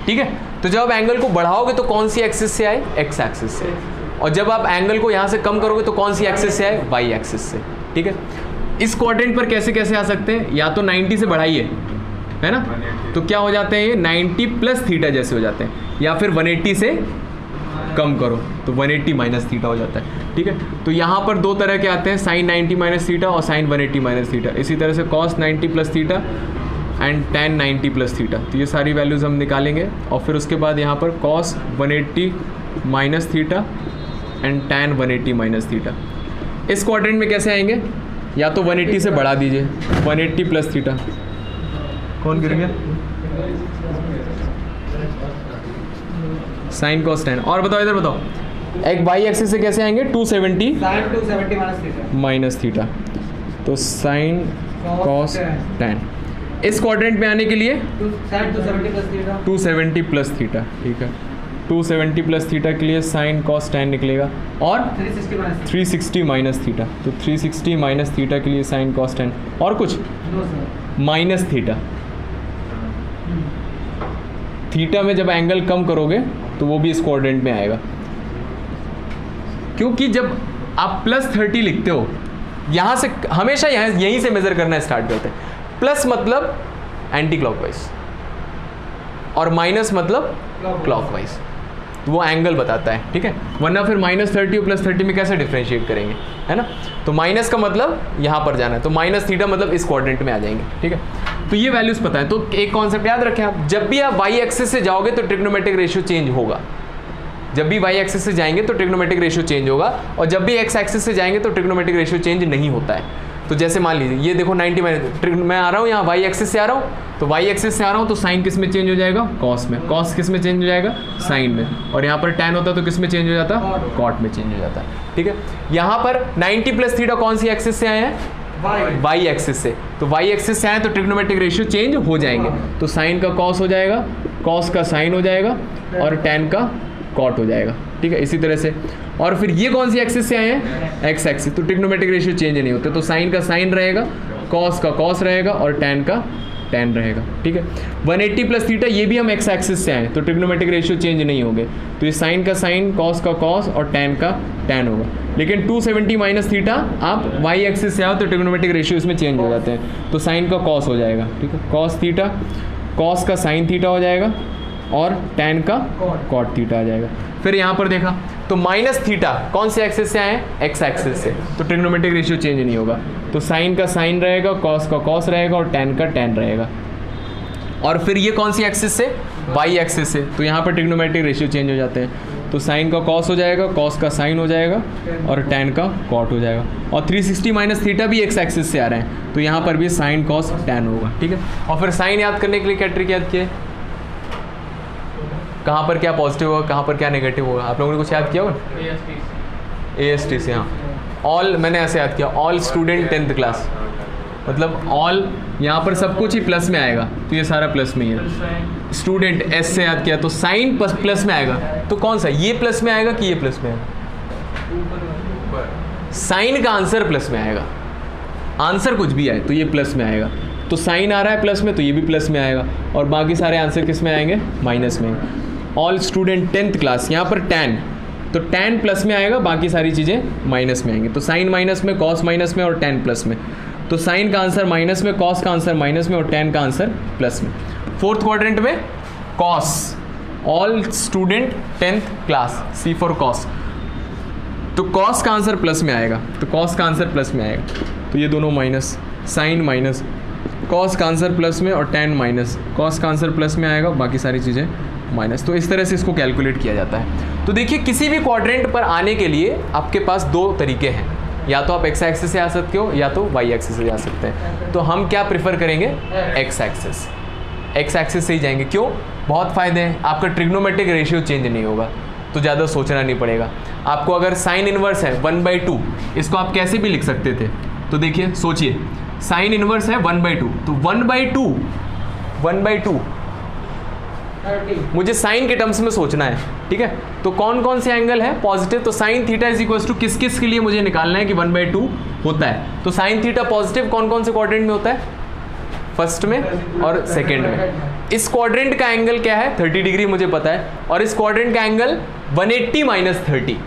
ठीक है। तो जब आप एंगल को बढ़ाओगे तो कौन सी एक्सिस से आए? एक्स एक्सिस से। और जब आप एंगल को यहाँ से कम करोगे तो कौन सी एक्सिस से आए? वाई एक्सिस से, ठीक है। इस क्वाड्रेंट पर कैसे कैसे आ सकते हैं? या तो 90 से बढ़ाइए, है ना, तो क्या हो जाते हैं ये 90 प्लस थीटा जैसे हो जाते हैं, या फिर 180 से कम करो तो 180 माइनस थीटा हो जाता है, ठीक है। तो यहाँ पर 2 तरह के आते हैं, साइन 90 माइनस थीटा और साइन 180 माइनस थीटा। इसी तरह से cos 90 plus theta and tan 90 plus theta. तो ये सारी वैल्यूज़ हम निकालेंगे, और फिर उसके बाद यहाँ पर cos 180 minus theta and tan 180 minus theta. इस क्वाड्रेंट में कैसे आएंगे? या तो 180 से बढ़ा दीजिए, 180 प्लस थीटा। कौन गिर गया? Sign cos tan। और बताओ, इधर बताओ, एक वाई एक्सिस से कैसे आएंगे? 270 साइन 270 माइनस थीटा, तो साइन कॉस tan। इस क्वाड्रेंट में आने के लिए sine 270 plus theta, 270 plus theta, ठीक है। 270 प्लस थीटा के लिए साइन कॉस tan निकलेगा, और 360 माइनस थीटा, तो 360 माइनस थीटा के लिए साइन कॉस tan। और कुछ? Minus theta. थीटा में जब एंगल कम करोगे तो वो भी इस क्वाड्रेंट में आएगा, क्योंकि जब आप +30 लिखते हो, यहाँ से हमेशा यहीं से मेजर करना स्टार्ट करते हैं। प्लस मतलब एंटी क्लॉकवाइज, और माइनस मतलब क्लॉकवाइज, तो वो एंगल बताता है, ठीक है। वरना फिर -30 और +30 में कैसे डिफ्रेंशिएट करेंगे, है ना। तो माइनस का मतलब यहाँ पर जाना है, तो माइनस थीटा मतलब इस क्वाड्रेंट में आ जाएंगे, ठीक है। तो ये वैल्यूज़ पता है। तो एक कॉन्सेप्ट याद रखें आप, जब भी आप वाई एक्सिस से जाओगे तो ट्रिग्नोमेट्रिक रेशियो चेंज होगा। जब भी वाई एक्सिस से जाएंगे तो ट्रिग्नोमेट्रिक रेशियो चेंज होगा, और जब भी एक्स एक्सिस से जाएंगे तो ट्रिग्नोमेट्रिक रेशियो चेंज नहीं होता है। तो जैसे मान लीजिए ये देखो 90 माइनस, मैं आ रहा हूँ यहाँ वाई एक्सिस से आ रहा हूँ, तो वाई एक्सिस से आ रहा हूँ तो साइन किस में चेंज हो जाएगा, कॉस में, कॉस किस में चेंज हो जाएगा, साइन में, और यहाँ पर टैन होता तो किस में चेंज हो जाता, कॉट में चेंज हो जाता। ठीक है, यहाँ पर 90 प्लस थीटा कौन सी एक्सिस से आए हैं, वाई एक्सिस से, तो वाई एक्सिस से आए तो ट्रिग्नोमेट्रिक रेशियो चेंज हो जाएंगे, तो साइन का कॉस हो जाएगा, कॉस का साइन हो जाएगा, और टैन का कॉट हो जाएगा। ठीक है, इसी तरह से, और फिर ये कौन सी एक्सिस से आए हैं, एक्स एक्सिस, तो ट्रिग्नोमेट्रिक रेशियो चेंज नहीं होते, तो साइन का साइन रहेगा, कॉस का कॉस रहेगा, और टैन का टैन रहेगा। ठीक है, 180 प्लस थीटा ये भी हम एक्स एक्सिस से आए तो ट्रिग्नोमेट्रिक रेशियो चेंज नहीं होंगे, तो ये साइन का साइन, कॉस का कॉस, और टैन का टैन होगा। लेकिन 270 माइनस थीटा आप वाई एक्सिस से आओ तो ट्रिग्नोमेट्रिक रेशियो इसमें चेंज हो जाते हैं, तो साइन का कॉस हो जाएगा। ठीक है, कॉस थीटा, कॉस का साइन थीटा हो जाएगा, और टैन का कॉट थीटा आ जाएगा। फिर यहाँ पर देखा तो माइनस थीटा कौन से एक्सिस से आए हैं, एक्स एक्सिस से, तो ट्रिग्नोमेट्रिक रेशियो चेंज नहीं होगा, तो साइन का साइन रहेगा, कॉस का कॉस रहेगा, और टैन का टैन रहेगा। और फिर ये कौन सी एक्सिस से, वाई एक्सिस से, तो यहाँ पर ट्रिग्नोमेट्रिक रेशियो चेंज हो जाते हैं, तो साइन का कॉस हो जाएगा, कॉस का साइन हो जाएगा, और टैन का कॉट हो जाएगा। और 360 माइनस थीटा भी एक्स एक्सिस से आ रहे हैं, तो यहाँ पर भी साइन कॉस टैन होगा। ठीक है, और फिर साइन याद करने के लिए क्या ट्रिक याद किया, कहाँ पर क्या पॉजिटिव होगा, कहाँ पर क्या नेगेटिव होगा, आप लोगों ने कुछ याद किया होगा, AST से। हाँ, ऑल मैंने ऐसे याद किया, ऑल स्टूडेंट 10th क्लास, मतलब ऑल यहाँ पर सब कुछ ही प्लस में आएगा, तो ये सारा प्लस में ही है। स्टूडेंट एस से याद किया तो साइन प्लस में आएगा, तो कौन सा, ये प्लस में आएगा कि ये प्लस में आएगा, साइन का आंसर प्लस में आएगा, आंसर कुछ भी आए तो ये प्लस में आएगा, तो साइन आ रहा है प्लस में तो ये भी प्लस में आएगा, और बाकी सारे आंसर किस में आएंगे, माइनस में। ऑल स्टूडेंट 10th क्लास, यहाँ पर टैन, तो टैन प्लस में आएगा, बाकी सारी चीज़ें माइनस में आएंगी, तो साइन माइनस में, कॉस माइनस में, और टैन प्लस में, तो साइन का आंसर माइनस में, कॉस का आंसर माइनस में, और टैन का आंसर प्लस में। फोर्थ क्वाड्रेंट में cos, all student 10th class, C for cos, तो कॉस का आंसर प्लस में आएगा, तो कॉस का आंसर प्लस में आएगा, तो ये दोनों माइनस, साइन माइनस, कॉस का आंसर प्लस में, और टैन माइनस, कॉस का आंसर प्लस में आएगा, बाकी सारी चीज़ें माइनस। तो इस तरह से इसको कैलकुलेट किया जाता है। तो देखिए किसी भी क्वाड्रेंट पर आने के लिए आपके पास दो तरीके हैं, या तो आप एक्स एक्सिस से आ सकते हो या तो वाई एक्सिस से जा सकते हैं। तो हम क्या प्रेफर करेंगे, एक्स एक्सिस, एक्स एक्सिस से ही जाएंगे। क्यों, बहुत फ़ायदे हैं, आपका ट्रिग्नोमेट्रिक रेशियो चेंज नहीं होगा, तो ज़्यादा सोचना नहीं पड़ेगा आपको। अगर साइन इनवर्स है 1/2, इसको आप कैसे भी लिख सकते थे, तो देखिए सोचिए, साइन इनवर्स है 1/2, तो 1/2 मुझे साइन के टर्म्स में सोचना है। ठीक है, तो कौन कौन से एंगल है पॉजिटिव, तो sine theta is equal to किस किस के लिए मुझे निकालना है कि 1/2 होता है, तो साइन थीटा पॉजिटिव कौन कौन से क्वाड्रेंट में होता है, फर्स्ट में और सेकेंड में। इस क्वाड्रेंट का एंगल क्या है, 30 डिग्री मुझे पता है, और इस क्वाड्रेंट का एंगल 180 माइनस 30,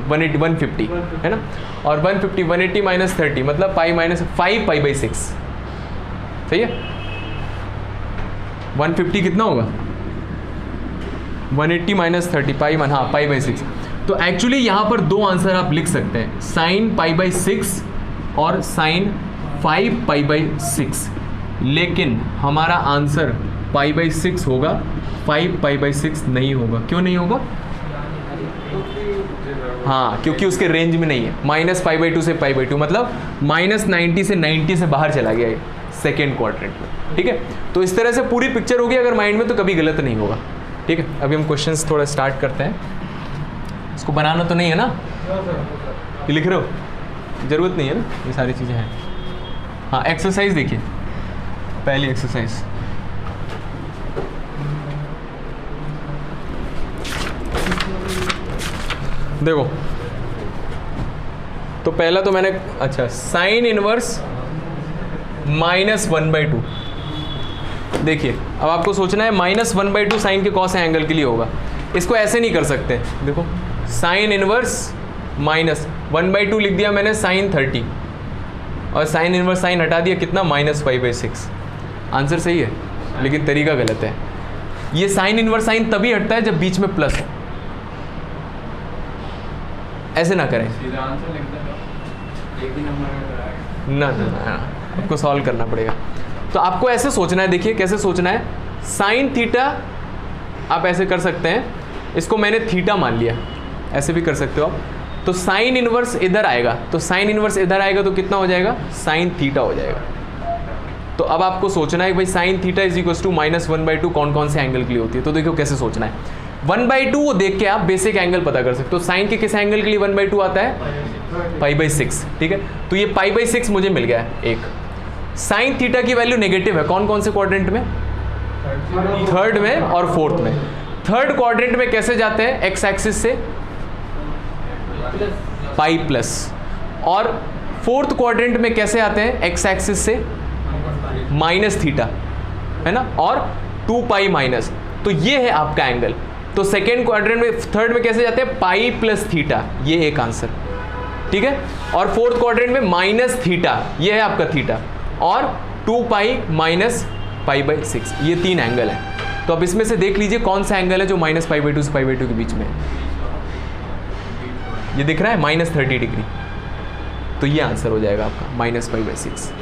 150 है ना, और 150 180 माइनस 30 मतलब पाई माइनस 5 π/6, सही है। 150 कितना होगा, 180 माइनस 30 पाई, हाँ π/6। तो एक्चुअली यहाँ पर दो आंसर आप लिख सकते हैं, साइन π/6 और साइन 5 π/6, लेकिन हमारा आंसर π/6 होगा, 5 π/6 नहीं होगा। क्यों नहीं होगा, हाँ क्योंकि उसके रेंज में नहीं है, -π/2 से π/2 मतलब -90 से 90 से बाहर चला गया सेकेंड क्वाड्रेंट में। ठीक है, तो इस तरह से पूरी पिक्चर होगी अगर माइंड में, तो कभी गलत नहीं होगा। ठीक है, अभी हम क्वेश्चंस थोड़ा स्टार्ट करते हैं। इसको बनाना तो नहीं है ना, ये लिख रहे हो, ज़रूरत नहीं है ना, ये सारी चीज़ें हैं। हाँ, एक्सरसाइज देखिए, पहली एक्सरसाइज, देखो तो पहला तो मैंने, अच्छा साइन इनवर्स -1/2, देखिए अब आपको सोचना है -1/2 साइन के कौन से एंगल के लिए होगा। इसको ऐसे नहीं कर सकते, देखो साइन इनवर्स -1/2 लिख दिया मैंने, साइन 30, और साइन इनवर्स साइन हटा दिया, कितना -5/6। आंसर सही है लेकिन तरीका गलत है। ये साइन इनवर्स साइन तभी हटता है जब बीच में प्लस हो, ऐसे ना करें, ना ना ना, आपको सॉल्व करना पड़ेगा। तो आपको ऐसे सोचना है, देखिए कैसे सोचना है, साइन थीटा आप ऐसे कर सकते हैं, इसको मैंने थीटा मान लिया, ऐसे भी कर सकते हो आप, तो साइन इनवर्स इधर आएगा, तो साइन इनवर्स इधर आएगा तो कितना हो जाएगा, साइन थीटा हो जाएगा। तो अब आपको सोचना है कि भाई sine theta is equal to -1/2 कौन कौन से एंगल के लिए होती है। तो देखो कैसे सोचना है, 1/2 वो देख के आप बेसिक एंगल पता कर सकते हो। साइन के किस एंगल के लिए 1/2 आता है, π/6, ठीक है। तो ये π/6 मुझे मिल गया है एक। साइन थीटा की वैल्यू नेगेटिव है कौन कौन से क्वाड्रेंट में, थर्ड में और फोर्थ में। थर्ड क्वाड्रेंट में कैसे जाते हैं, एक्स एक्सिस से पाई प्लस, और फोर्थ क्वाड्रेंट में कैसे आते हैं, एक्स एक्सिस से माइनस थीटा, है ना, और 2 पाई माइनस। तो ये है आपका एंगल। तो सेकेंड क्वाड्रेंट में, थर्ड में कैसे जाते हैं, पाई प्लस थीटा, ये एक आंसर, ठीक है। और फोर्थ क्वाड्रेंट में माइनस थीटा, ये है आपका थीटा, और 2 पाई माइनस π/6, ये 3 एंगल है। तो अब इसमें से देख लीजिए कौन सा एंगल है जो -π/2 से π/2 के बीच में है। ये दिख रहा है -30 डिग्री, तो ये आंसर हो जाएगा आपका -π/6।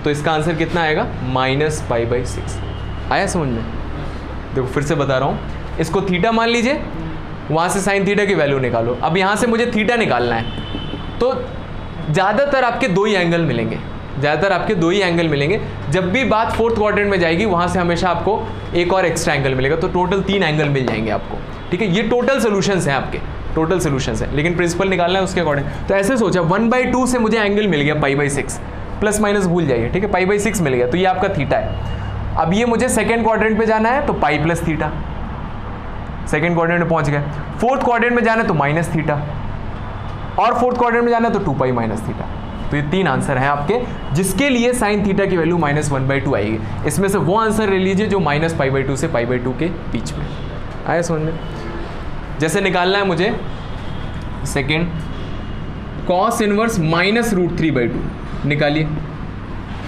तो इसका आंसर कितना आएगा, -π/6। आया समझ में? देखो फिर से बता रहा हूँ, इसको थीटा मान लीजिए, वहाँ से साइन थीटा की वैल्यू निकालो। अब यहाँ से मुझे थीटा निकालना है, तो ज़्यादातर आपके 2 ही एंगल मिलेंगे, ज़्यादातर आपके 2 ही एंगल मिलेंगे। जब भी बात फोर्थ क्वाड्रेंट में जाएगी वहाँ से हमेशा आपको एक और एक्स्ट्रा एंगल मिलेगा, तो टोटल 3 एंगल मिल जाएंगे आपको, ठीक है। ये टोटल सोल्यूशंस हैं आपके, टोटल सोल्यूशंस हैं, लेकिन प्रिंसिपल निकालना है उसके अकॉर्डिंग। तो ऐसे सोचा 1/2 से मुझे एंगल मिल गया π/6, प्लस माइनस भूल जाइए, ठीक है, π/6 मिल गया, तो ये आपका थीटा है। अब ये मुझे सेकेंड क्वाड्रेंट में जाना है तो pi plus theta, second quadrant में पहुंच गए। फोर्थ क्वाड्रेंट में जाना है तो माइनस थीटा, और फोर्थ क्वाड्रेंट में जाना है तो 2 पाई माइनस थीटा। तो ये 3 आंसर हैं आपके, जिसके लिए साइन थीटा की वैल्यू -1/2 आएगी। इसमें से वो आंसर ले लीजिए जो -π/2 से π/2 के बीच में। आया समझ में? जैसे निकालना है मुझे सेकेंड कॉस इनवर्स -√3/2, निकालिए।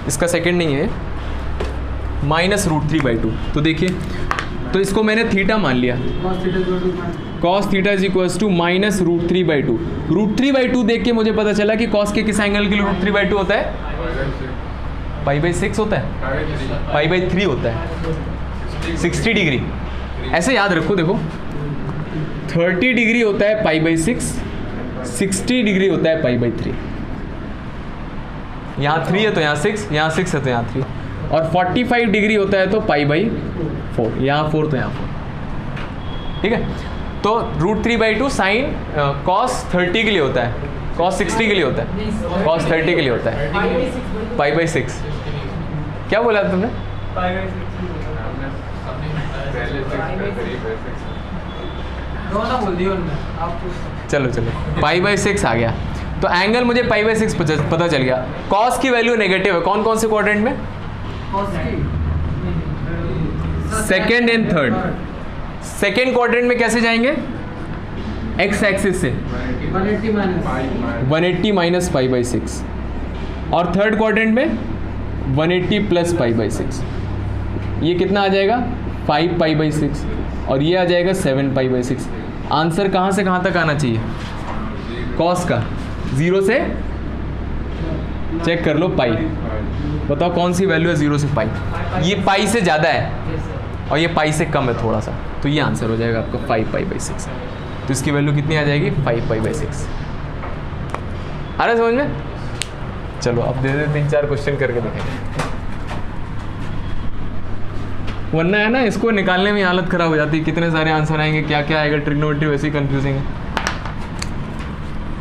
इसका सेकेंड नहीं है, -√3/2। तो देखिए, तो इसको मैंने थीटा मान लिया, cos theta is equal to -√3/2। √3/2 देख के मुझे पता चला कि cos के किस एंगल के लिए √3/2 होता है, π/6 होता है, π/3 होता है, 60 डिग्री। ऐसे याद रखो, देखो 30 डिग्री होता है π/6, 60 डिग्री होता है π/3। यहाँ 3 है तो यहाँ 6, यहाँ 6 है तो यहाँ 3, और 45 डिग्री होता है तो π/4, यहाँ 4 तो यहाँ 4, ठीक है। तो √3/2 साइन cos 30 के लिए होता है, cos 60 के लिए होता है, cos 30 के लिए होता है, π/6। क्या बोला तुमने? चलो π/6 आ गया। तो एंगल मुझे π/6 पता चल गया। cos की वैल्यू नेगेटिव है कौन कौन से क्वाड्रेंट में, second and third. Second quadrant में कैसे जाएंगे, एक्स एक्सिस से 180 माइनस π/6, और थर्ड क्वाड्रेंट में 180 प्लस π/6। ये कितना आ जाएगा, 5 π/6, और ये आ जाएगा 7 π/6। आंसर कहाँ से कहाँ तक आना चाहिए, कॉस का 0 से चेक कर लो पाई, बताओ कौन सी वैल्यू है 0 से पाई। ये पाई से ज़्यादा है और ये पाई से कम है थोड़ा सा, तो ये आंसर हो जाएगा आपका 5 π/6। तो इसकी वैल्यू कितनी आ जाएगी, 5 π/6। आ रहा समझ में? चलो अब दे 3-4 क्वेश्चन करके देखेंगे, वरना है ना इसको निकालने में हालत खराब हो जाती है, कितने सारे आंसर आएंगे, क्या क्या आएगा, ट्रिग्नोमेट्री वैसे ही कंफ्यूजिंग है।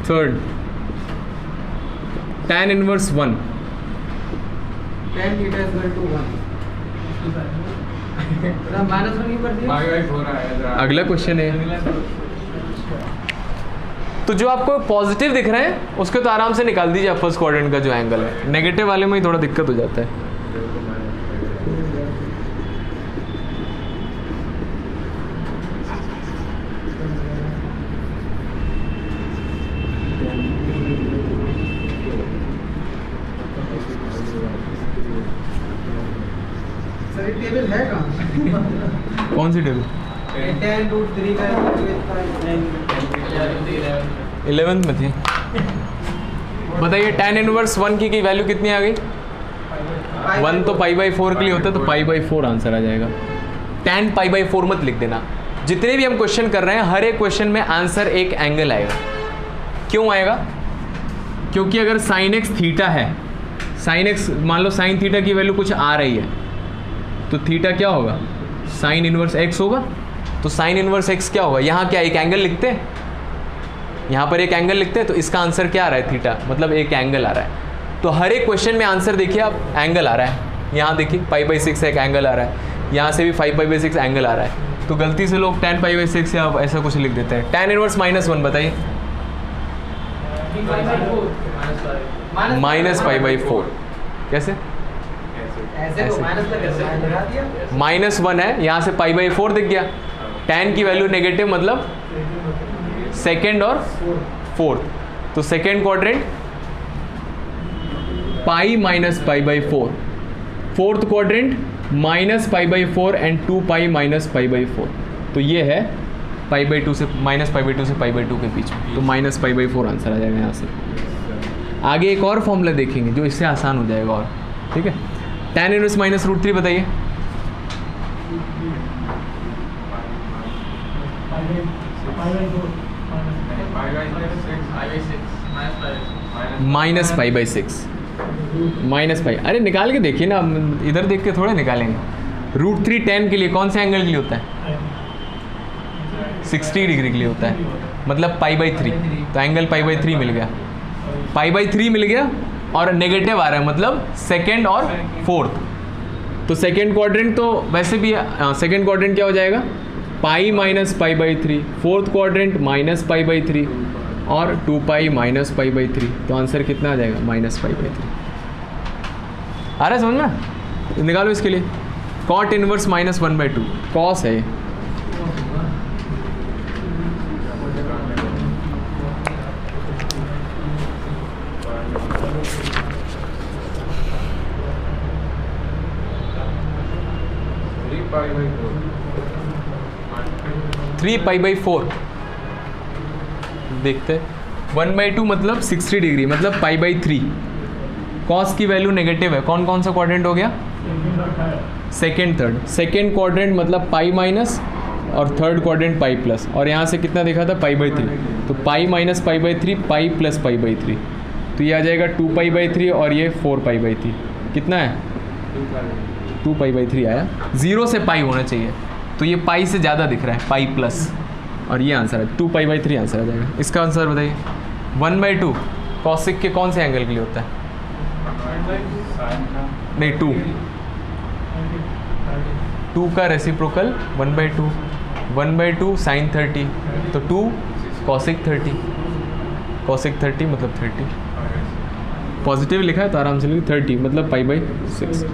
Third tan inverse 1, tan theta is equal to 1, -1 ही कर दिया। अगला क्वेश्चन है, तो जो आपको पॉजिटिव दिख रहे हैं उसके तो आराम से निकाल दीजिए फर्स्ट क्वाड्रेंट का जो एंगल है, नेगेटिव वाले में ही थोड़ा दिक्कत हो जाता है। सर ये टेबल है कहाँ? कौन सी टेबल? tan √3 का 11th में थी। बताइए tan इनवर्स 1 की वैल्यू कितनी आ गई, 1 तो π/4 के लिए होता है, तो π/4 आंसर आ जाएगा। tan π/4 मत लिख देना। जितने भी हम क्वेश्चन कर रहे हैं हर एक क्वेश्चन में आंसर एक एंगल आएगा, क्यों आएगा? क्योंकि अगर साइन एक्स थीटा है, साइन एक्स मान लो साइन थीटा की वैल्यू कुछ आ रही है, तो थीटा क्या होगा? साइन इनवर्स एक्स होगा। तो साइन इनवर्स एक्स क्या होगा? यहाँ क्या एक एंगल लिखते हैं, यहाँ पर एक एंगल लिखते हैं, तो इसका आंसर क्या आ रहा है? थीटा, मतलब एक एंगल आ रहा है। तो हर एक क्वेश्चन में आंसर देखिए आप, एंगल आ रहा है। यहाँ देखिए π/6 एक एंगल आ रहा है, यहाँ से भी 5π/6 एंगल आ रहा है। तो गलती से लोग tan π/6 या ऐसा कुछ लिख देते हैं। tan इनवर्स -1 बताइए, -π/4 कैसे? ऐसे को माइनस का कैसे लगा दिया? -1 है, यहाँ से π/4 दिख गया। tan की वैल्यू नेगेटिव मतलब सेकेंड और फोर्थ, तो second quadrant pi minus π/4, fourth quadrant -π/4 and 2π minus π/4। तो ये है π/2 से -π/2 से π/2 के बीच में, तो -π/4 आंसर आ जाएगा यहाँ से। आगे एक और फॉर्मूला देखेंगे जो इससे आसान हो जाएगा और, ठीक है। tan इनवर्स -√3 बताइए, -π/6 अरे निकाल के देखिए ना, इधर देख के थोड़े निकालेंगे। √3 tan के लिए कौन से एंगल के लिए होता है? 60 डिग्री के लिए होता है, मतलब π/3, तो एंगल π/3 मिल गया, π/3 मिल गया और नेगेटिव आ रहा है, मतलब सेकेंड और फोर्थ। तो सेकेंड क्वाड्रेंट तो वैसे भी सेकेंड क्वाड्रेंट क्या हो जाएगा? पाई माइनस π/3, फोर्थ क्वाड्रेंट -π/3 और 2π माइनस π/3। तो आंसर कितना आ जाएगा? -π/3। आ रहा है समझ में? निकालो इसके लिए cot इनवर्स -1/2, कॉस है। थ्री π/4 देखते, 1/2 मतलब 60 डिग्री, मतलब π/3। कॉस की वैल्यू नेगेटिव है, कौन कौन सा क्वाड्रेंट हो गया? Second third. सेकेंड क्वाड्रेंट मतलब पाई माइनस और थर्ड क्वाड्रेंट पाई प्लस, और यहाँ से कितना देखा था? π/3, तो पाई माइनस π/3, पाई प्लस π/3, तो ये आ जाएगा 2π/3 और ये 4π/3। कितना है? 2π/3 आया। 0 से पाई होना चाहिए, तो ये पाई से ज़्यादा दिख रहा है, पाई प्लस, और ये आंसर है 2π/3 आंसर आ जाएगा। इसका आंसर बताइए। 1/2 कॉसिक के कौन से एंगल के लिए होता है? नहीं, 2 का रेसिप्रोकल 1/2, 1/2 sin 30, तो 2 cosic 30, cosic 30 मतलब 30, पॉजिटिव लिखा है तो आराम से लिखिए 30 मतलब π/6।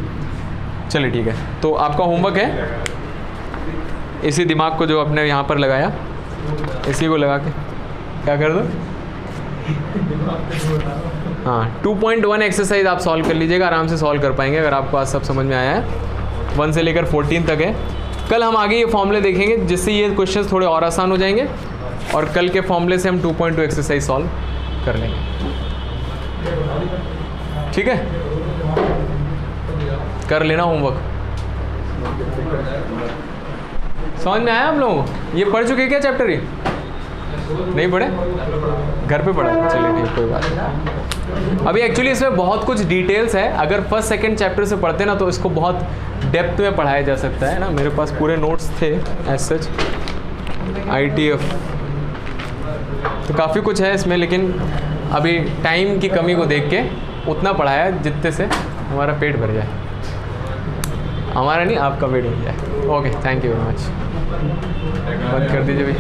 चलिए ठीक है, तो आपका होमवर्क है इसी दिमाग को जो आपने यहाँ पर लगाया, इसी को लगा के क्या कर दो, हाँ 2.1 एक्सरसाइज आप सॉल्व कर लीजिएगा, आराम से सॉल्व कर पाएंगे अगर आपको आज सब समझ में आया है। 1 से लेकर 14 तक है। कल हम आगे ये फॉर्मूले देखेंगे जिससे ये क्वेश्चंस थोड़े और आसान हो जाएंगे, और कल के फॉर्मूले से हम 2.2 एक्सरसाइज सॉल्व कर लेंगे। ठीक है, कर लेना होमवर्क। समझ में आया आप लोगों को? ये पढ़ चुके क्या चैप्टर? ये नहीं पढ़े? घर पे पढ़ा? चलिए ठीक, कोई बात नहीं। अभी एक्चुअली इसमें बहुत कुछ डिटेल्स है, अगर फर्स्ट सेकंड चैप्टर से पढ़ते ना तो इसको बहुत डेप्थ में पढ़ाया जा सकता है ना। मेरे पास पूरे नोट्स थे एज सच, ITF, तो काफ़ी कुछ है इसमें, लेकिन अभी टाइम की कमी को देख के उतना पढ़ाया जितने से हमारा पेट भर जाए, हमारा नहीं आपका पेट भर जाए। Okay, thank you very much. बंद कर दीजिए भाई।